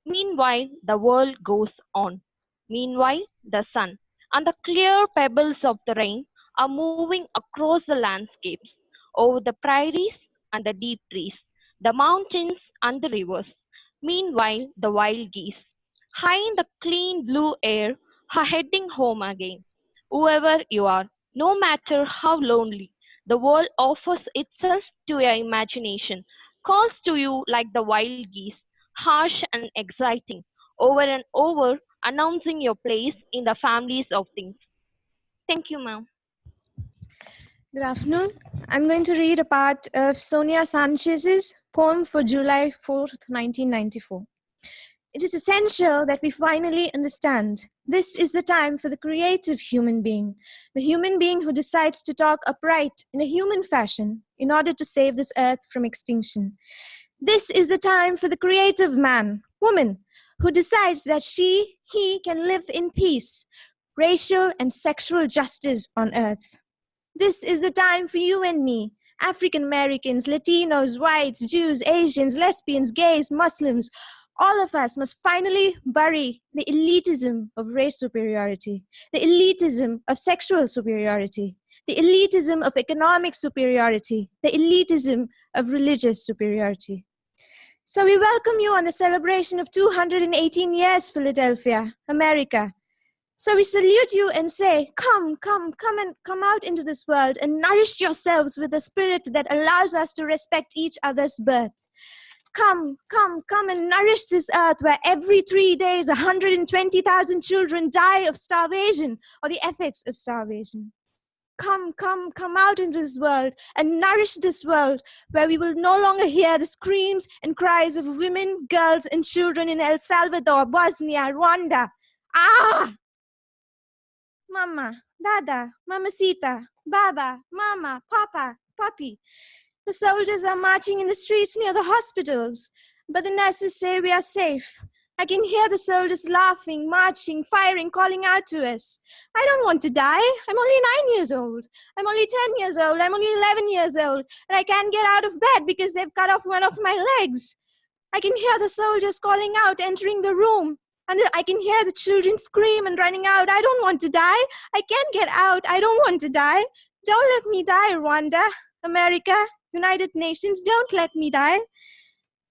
Meanwhile, the world goes on. Meanwhile, the sun and the clear pebbles of the rain are moving across the landscapes, over the prairies and the deep trees, the mountains and the rivers. Meanwhile, the wild geese, high in the clean blue air, are heading home again. Whoever you are, no matter how lonely, the world offers itself to your imagination, calls to you like the wild geese, harsh and exciting, over and over, announcing your place in the families of things. Thank you, ma'am. Good afternoon. I'm going to read a part of Sonia Sanchez's poem for July 4th, 1994. It is essential that we finally understand this is the time for the creative human being, the human being who decides to talk upright in a human fashion in order to save this earth from extinction. This is the time for the creative man, woman, who decides that he can live in peace, racial and sexual justice on earth. This is the time for you and me, African Americans, Latinos, whites, Jews, Asians, lesbians, gays, Muslims. All of us must finally bury the elitism of race superiority, the elitism of sexual superiority, the elitism of economic superiority, the elitism of religious superiority. So we welcome you on the celebration of 218 years, Philadelphia, America. So we salute you and say, come out into this world and nourish yourselves with the spirit that allows us to respect each other's birth. Come and nourish this earth where every 3 days 120,000 children die of starvation or the effects of starvation. Come out into this world and nourish this world where we will no longer hear the screams and cries of women, girls, and children in El Salvador, Bosnia, Rwanda. Mama, Dada, Mamacita, Baba, Mama, Papa, Papi. The soldiers are marching in the streets near the hospitals, but the nurses say we are safe. I can hear the soldiers laughing, marching, firing, calling out to us. I don't want to die. I'm only 9 years old. I'm only 10 years old. I'm only 11 years old. And I can't get out of bed because they've cut off one of my legs. I can hear the soldiers calling out, entering the room. And I can hear the children scream and running out. I don't want to die. I can't get out. I don't want to die. Don't let me die, Rwanda, America, United Nations. Don't let me die.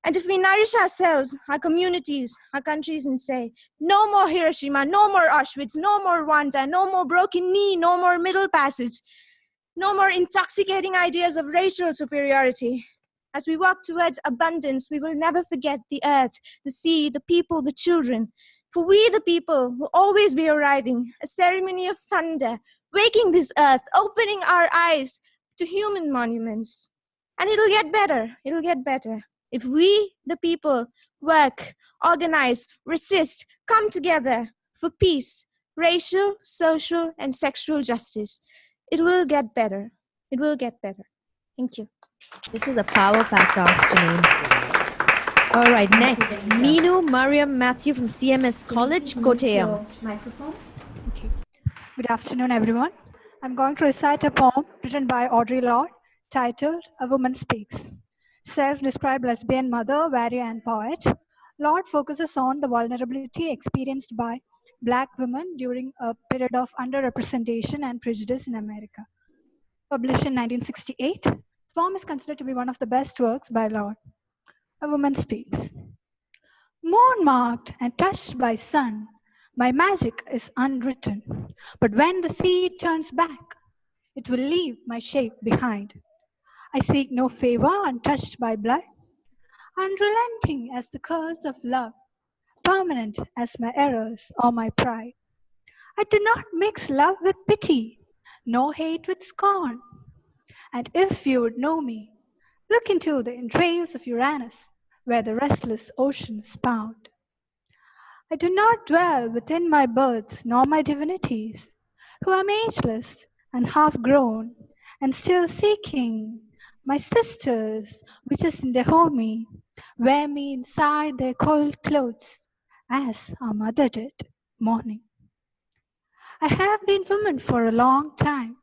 And if we nourish ourselves, our communities, our countries, and say, no more Hiroshima, no more Auschwitz, no more Rwanda, no more broken knee, no more Middle Passage, no more intoxicating ideas of racial superiority. As we walk towards abundance, we will never forget the earth, the sea, the people, the children. For we, the people, will always be arriving, a ceremony of thunder, waking this earth, opening our eyes to human monuments. And it'll get better. It'll get better. If we, the people, work, organize, resist, come together for peace, racial, social, and sexual justice, it will get better. It will get better. Thank you. This is a power pack of Janine. All right, next, Meenu Mariam Matthew from CMS College, Kottayam. Microphone. Okay. Good afternoon, everyone. I'm going to recite a poem written by Audre Lorde titled A Woman Speaks. Self-described lesbian mother, warrior, and poet, Lorde focuses on the vulnerability experienced by Black women during a period of underrepresentation and prejudice in America. Published in 1968, the poem is considered to be one of the best works by Lorde. A Woman Speaks. Moon marked and touched by sun, my magic is unwritten. But when the sea turns back, it will leave my shape behind. I seek no favor untouched by blood, unrelenting as the curse of love, permanent as my errors or my pride. I do not mix love with pity, nor hate with scorn. And if you would know me, look into the entrails of Uranus, where the restless oceans pound. I do not dwell within my births nor my divinities, who am ageless and half grown, and still seeking my sisters, which is in Dahomey, wear me inside their cold clothes, as our mother did, mourning. I have been woman for a long time.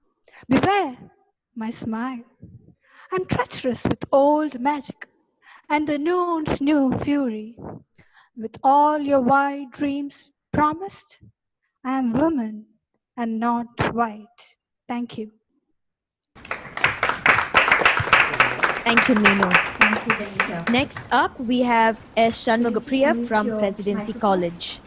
Beware my smile. I'm treacherous with old magic and the noon's new fury. With all your white dreams promised, I am woman and not white. Thank you. Thank you, Meenu. Next up, we have S. Shanmugapriya from Presidency College.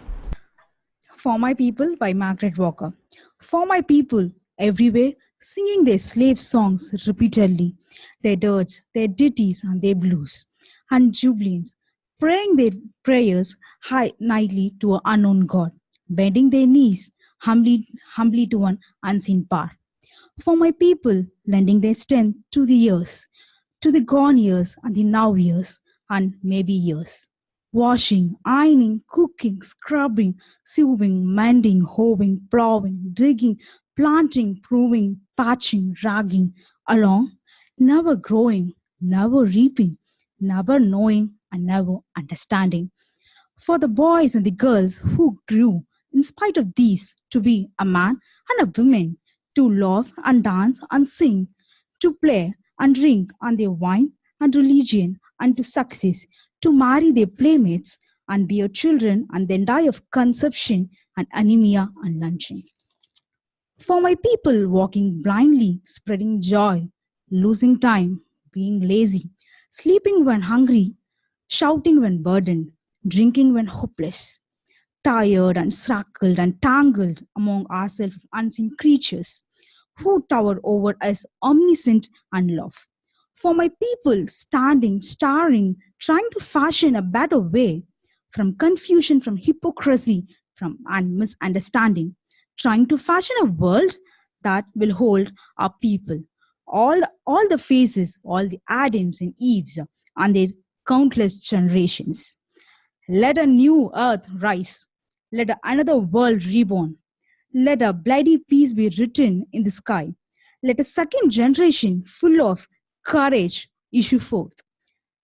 For My People by Margaret Walker. For my people, everywhere, singing their slave songs repeatedly, their dirge, their ditties, and their blues, and jubilants, praying their prayers high nightly to an unknown God, bending their knees humbly to an unseen power. For my people, lending their strength to the years, to the gone years and the now years, and maybe years. Washing, ironing, cooking, scrubbing, sewing, mending, hoeing, plowing, digging, planting, proving, patching, ragging, along, never growing, never reaping, never knowing, and never understanding. For the boys and the girls who grew, in spite of these, to be a man and a woman, to love and dance and sing, to play and drink on their wine and religion, and to success, to marry their playmates and bear children and then die of consumption and anemia and luncheon. For my people walking blindly, spreading joy, losing time, being lazy, sleeping when hungry, shouting when burdened, drinking when hopeless, tired and shackled and tangled among ourselves of unseen creatures who tower over us omniscient and love. For my people standing, staring, trying to fashion a better way from confusion, from hypocrisy, from and misunderstanding, trying to fashion a world that will hold our people, all the faces, all the Adams and Eves, and their countless generations. Let a new earth rise. Let another world reborn. Let a bloody peace be written in the sky. Let a second generation full of courage issue forth.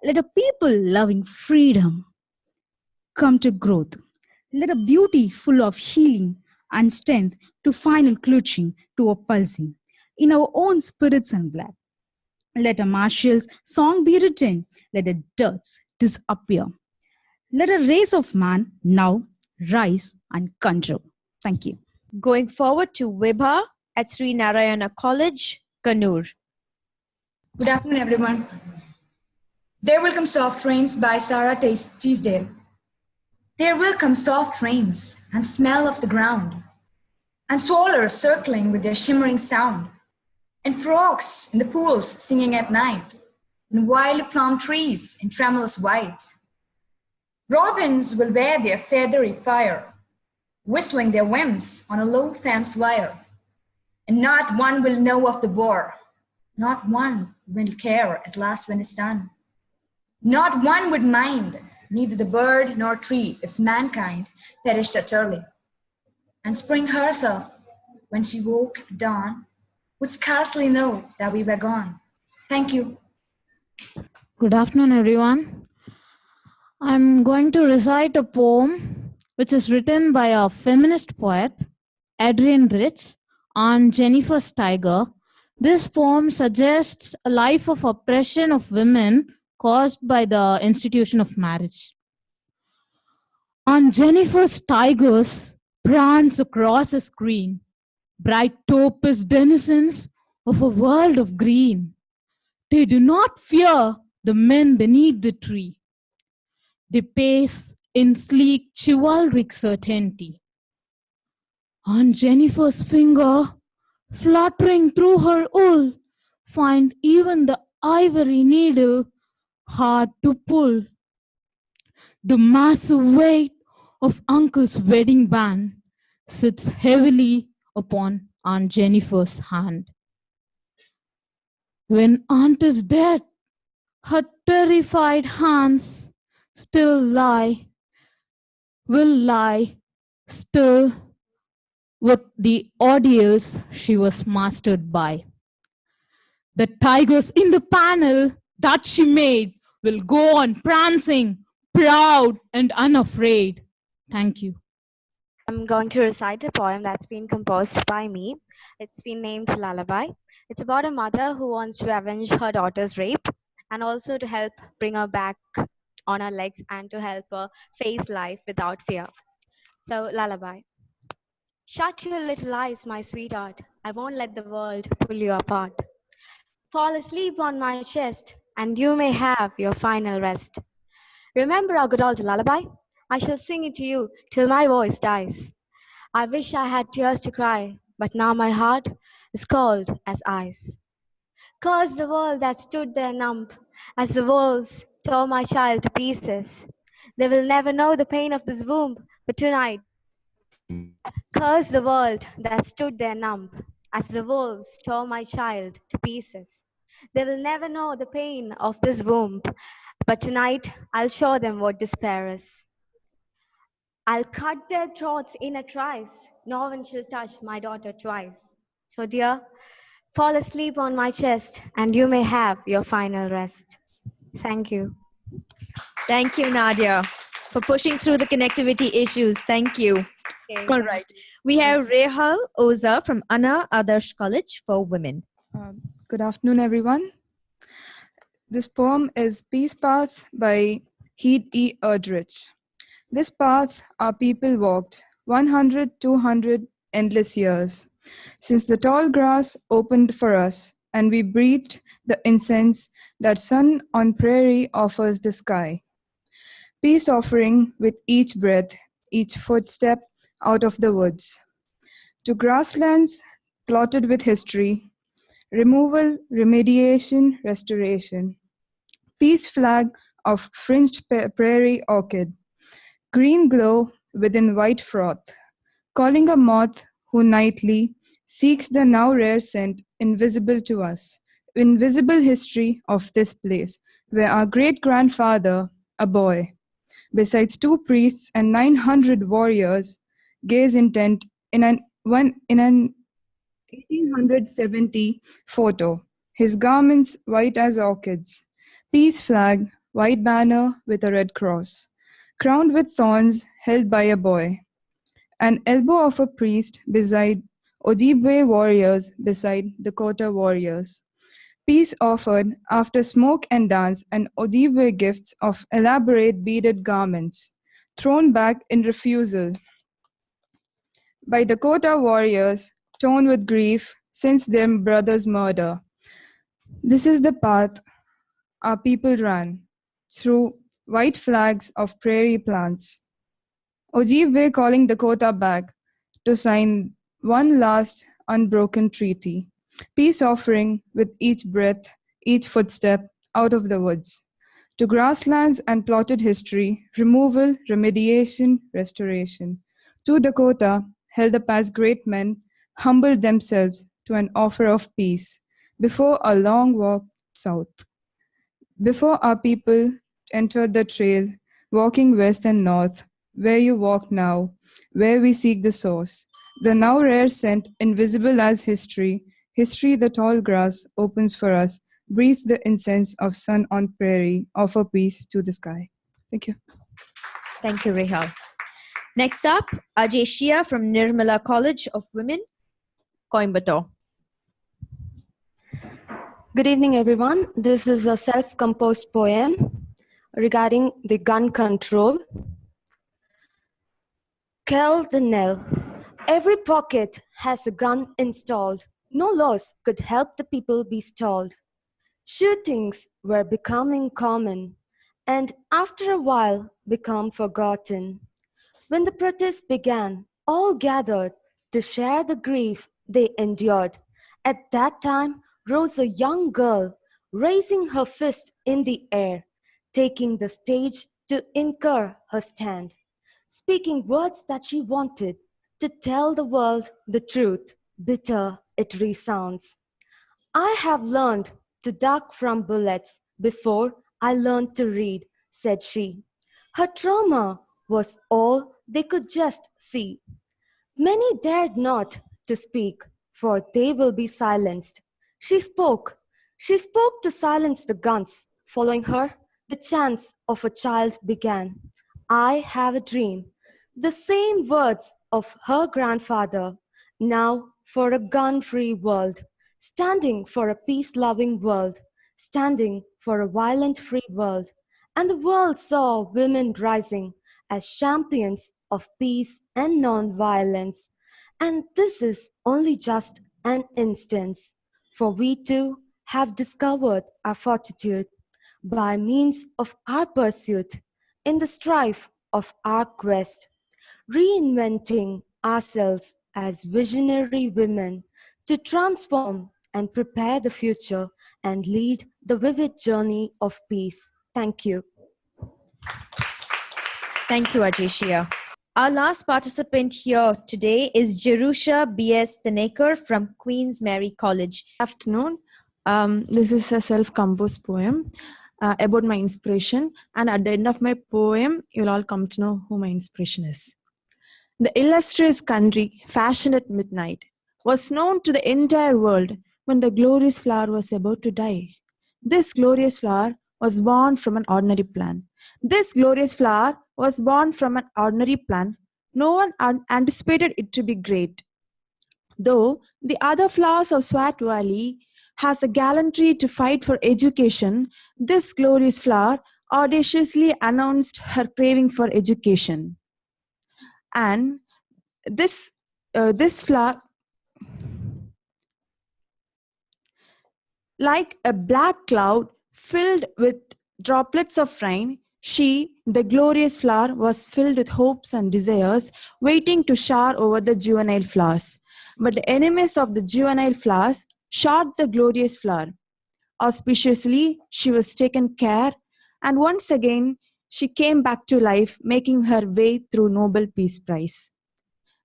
Let a people loving freedom come to growth. Let a beauty full of healing and strength to final clutching to a pulsing in our own spirits and blood. Let a marshal's song be written. Let the dirts disappear. Let a race of man now rise and control. Thank you. Going forward to Vibha at Sri Narayana College, Kannur. Good afternoon, everyone. There will come soft rains by Sarah Teasdale. There will come soft rains and smell of the ground, and swallows circling with their shimmering sound, and frogs in the pools singing at night, and wild plum trees in tremulous white. Robins will wear their feathery fire, whistling their whims on a low fence wire, and not one will know of the war, not one will care at last when it's done. Not one would mind, neither the bird nor tree, if mankind perished utterly. And spring herself, when she woke at dawn, would scarcely know that we were gone. Thank you. Good afternoon, everyone. I'm going to recite a poem which is written by a feminist poet, Adrienne Rich, on Jennifer's Tiger. This poem suggests a life of oppression of women caused by the institution of marriage. On Jennifer's tigers prance across a screen, bright topaz denizens of a world of green. They do not fear the men beneath the tree. They pace in sleek chivalric certainty. On Jennifer's finger, fluttering through her wool, find even the ivory needle hard to pull. The massive weight of Uncle's wedding band sits heavily upon Aunt Jennifer's hand. When Aunt is dead, her terrified hands will lie still with the ordeals she was mastered by. The tigers in the panel that she made will go on prancing, proud and unafraid. Thank you. I'm going to recite a poem that's been composed by me. It's been named Lullaby. It's about a mother who wants to avenge her daughter's rape and also to help bring her back on her legs and to help her face life without fear. So, Lullaby. Shut your little eyes, my sweetheart. I won't let the world pull you apart. Fall asleep on my chest, and you may have your final rest. Remember our good old lullaby? I shall sing it to you till my voice dies. I wish I had tears to cry, but now my heart is cold as ice. Curse the world that stood there numb as the wolves tore my child to pieces. They will never know the pain of this womb, but tonight, curse the world that stood there numb as the wolves tore my child to pieces. They will never know the pain of this womb, but tonight I'll show them what despair is. I'll cut their throats in a trice. No one shall touch my daughter twice. So, dear, fall asleep on my chest, and you may have your final rest. Thank you. Thank you, Nadia, for pushing through the connectivity issues. Thank you. Okay, All right. We have Rehal Oza from Anna Adarsh College for Women. Good afternoon, everyone. This poem is Peace Path by Heed E. Erdrich. This path our people walked 100, 200 endless years, since the tall grass opened for us and we breathed the incense that sun on prairie offers the sky. Peace offering with each breath, each footstep out of the woods. To grasslands plotted with history, removal, remediation, restoration. Peace flag of fringed prairie orchid. Green glow within white froth. Calling a moth who nightly seeks the now rare scent invisible to us. Invisible history of this place, where our great-grandfather, a boy, besides 2 priests and 900 warriors, gaze intent in an 1870 photo, his garments white as orchids, peace flag, white banner with a red cross, crowned with thorns held by a boy, an elbow of a priest beside Ojibwe warriors beside Dakota warriors. Peace offered after smoke and dance and Ojibwe gifts of elaborate beaded garments, thrown back in refusal by Dakota warriors torn with grief since their brother's murder. This is the path our people ran, through white flags of prairie plants. Ojibwe calling Dakota back to sign one last unbroken treaty, peace offering with each breath, each footstep out of the woods. To grasslands and plotted history, removal, remediation, restoration. To Dakota, held up as great men, humbled themselves to an offer of peace before a long walk south. Before our people entered the trail, walking west and north, where you walk now, where we seek the source, the now rare scent invisible as history, history the tall grass opens for us, breathe the incense of sun on prairie, offer peace to the sky. Thank you. Thank you, Rehal. Next up, Ajay Shia from Nirmala College of Women, Coimbatore. Good evening, everyone. This is a self-composed poem regarding the gun control. Kill the nail. Every pocket has a gun installed. No laws could help the people be stalled. Shootings were becoming common, and after a while become forgotten. When the protest began, all gathered to share the grief they endured. At that time rose a young girl, raising her fist in the air, taking the stage to incur her stand, speaking words that she wanted to tell the world the truth. Bitter it resounds. I have learned to duck from bullets before I learned to read, said she. Her trauma was all they could just see. Many dared not to speak, for they will be silenced. She spoke. She spoke to silence the guns. Following her, the chants of a child began. I have a dream. The same words of her grandfather, now for a gun-free world, standing for a peace-loving world, standing for a violent-free world. And the world saw women rising as champions of peace and non-violence. And this is only just an instance, for we too have discovered our fortitude by means of our pursuit in the strife of our quest, reinventing ourselves as visionary women to transform and prepare the future and lead the vivid journey of peace. Thank you. Thank you, Ajeshia. Our last participant here today is Jerusha B.S. Tanekar from Queen's Mary College. Afternoon. This is a self-composed poem about my inspiration, and at the end of my poem, you'll all come to know who my inspiration is. The illustrious country, fashioned at midnight, was known to the entire world when the glorious flower was about to die. This glorious flower was born from an ordinary plant. This glorious flower was born from an ordinary plant. No one anticipated it to be great. Though the other flowers of Swat Valley has the gallantry to fight for education, this glorious flower audaciously announced her craving for education. And this flower, like a black cloud filled with droplets of rain, she, the glorious flower, was filled with hopes and desires, waiting to shower over the juvenile flowers. But the enemies of the juvenile flowers shot the glorious flower. Auspiciously, she was taken care, and once again, she came back to life, making her way through Nobel Peace Prize.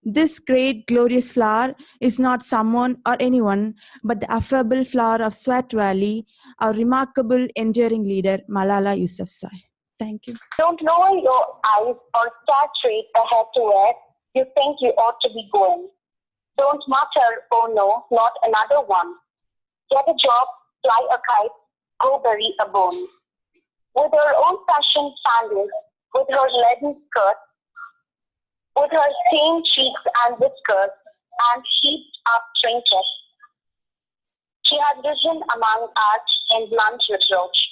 This great, glorious flower is not someone or anyone, but the affable flower of Swat Valley, our remarkable, enduring leader, Malala Yousafzai. Thank you. Don't lower your eyes or start straight ahead to where you think you ought to be going. Don't mutter, oh no, not another one. Get a job, fly a kite, go bury a bone. With her own fashioned sandals, with her leaden skirt, with her stained cheeks and whiskers, and heaped up trinkets, she has risen among us in blunt reproach.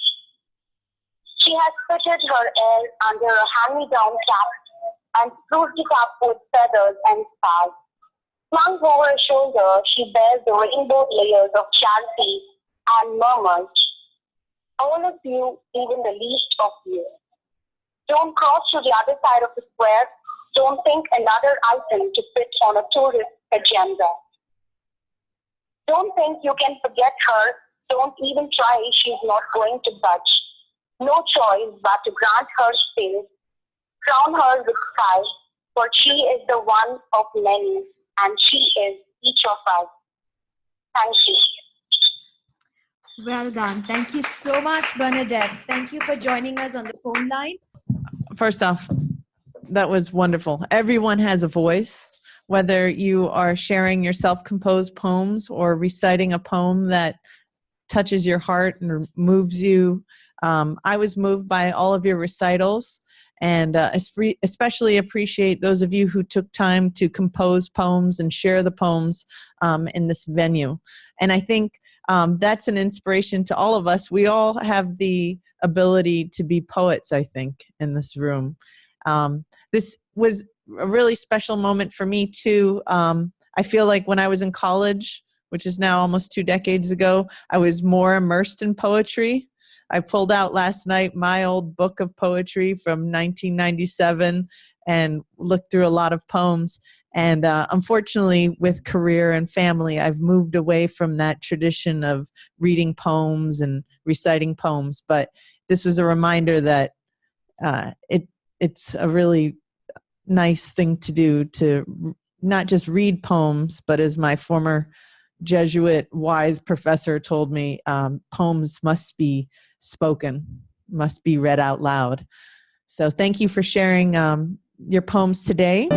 She has fitted her hair under a hand-me-down cap and spruced it up with feathers and stars. Flung over her shoulder, she bears the rainbow layers of charity and murmurs, all of you, even the least of you. Don't cross to the other side of the square. Don't think another item to fit on a tourist agenda. Don't think you can forget her. Don't even try, she's not going to budge. No choice but to grant her space, crown her with sky, for she is the one of many, and she is each of us. Thank you. Well done. Thank you so much, Bernadette. Thank you for joining us on the phone line. First off, that was wonderful. Everyone has a voice, whether you are sharing your self-composed poems or reciting a poem that touches your heart and moves you. I was moved by all of your recitals, and especially appreciate those of you who took time to compose poems and share the poems in this venue. And I think that's an inspiration to all of us. We all have the ability to be poets, I think, in this room. This was a really special moment for me, too. I feel like when I was in college, which is now almost 2 decades ago, I was more immersed in poetry. I pulled out last night my old book of poetry from 1997 and looked through a lot of poems. And unfortunately, with career and family, I've moved away from that tradition of reading poems and reciting poems. But this was a reminder that it's a really nice thing to do, to not just read poems, but as my former Jesuit wise professor told me, poems must be spoken, must be read out loud. So thank you for sharing your poems today.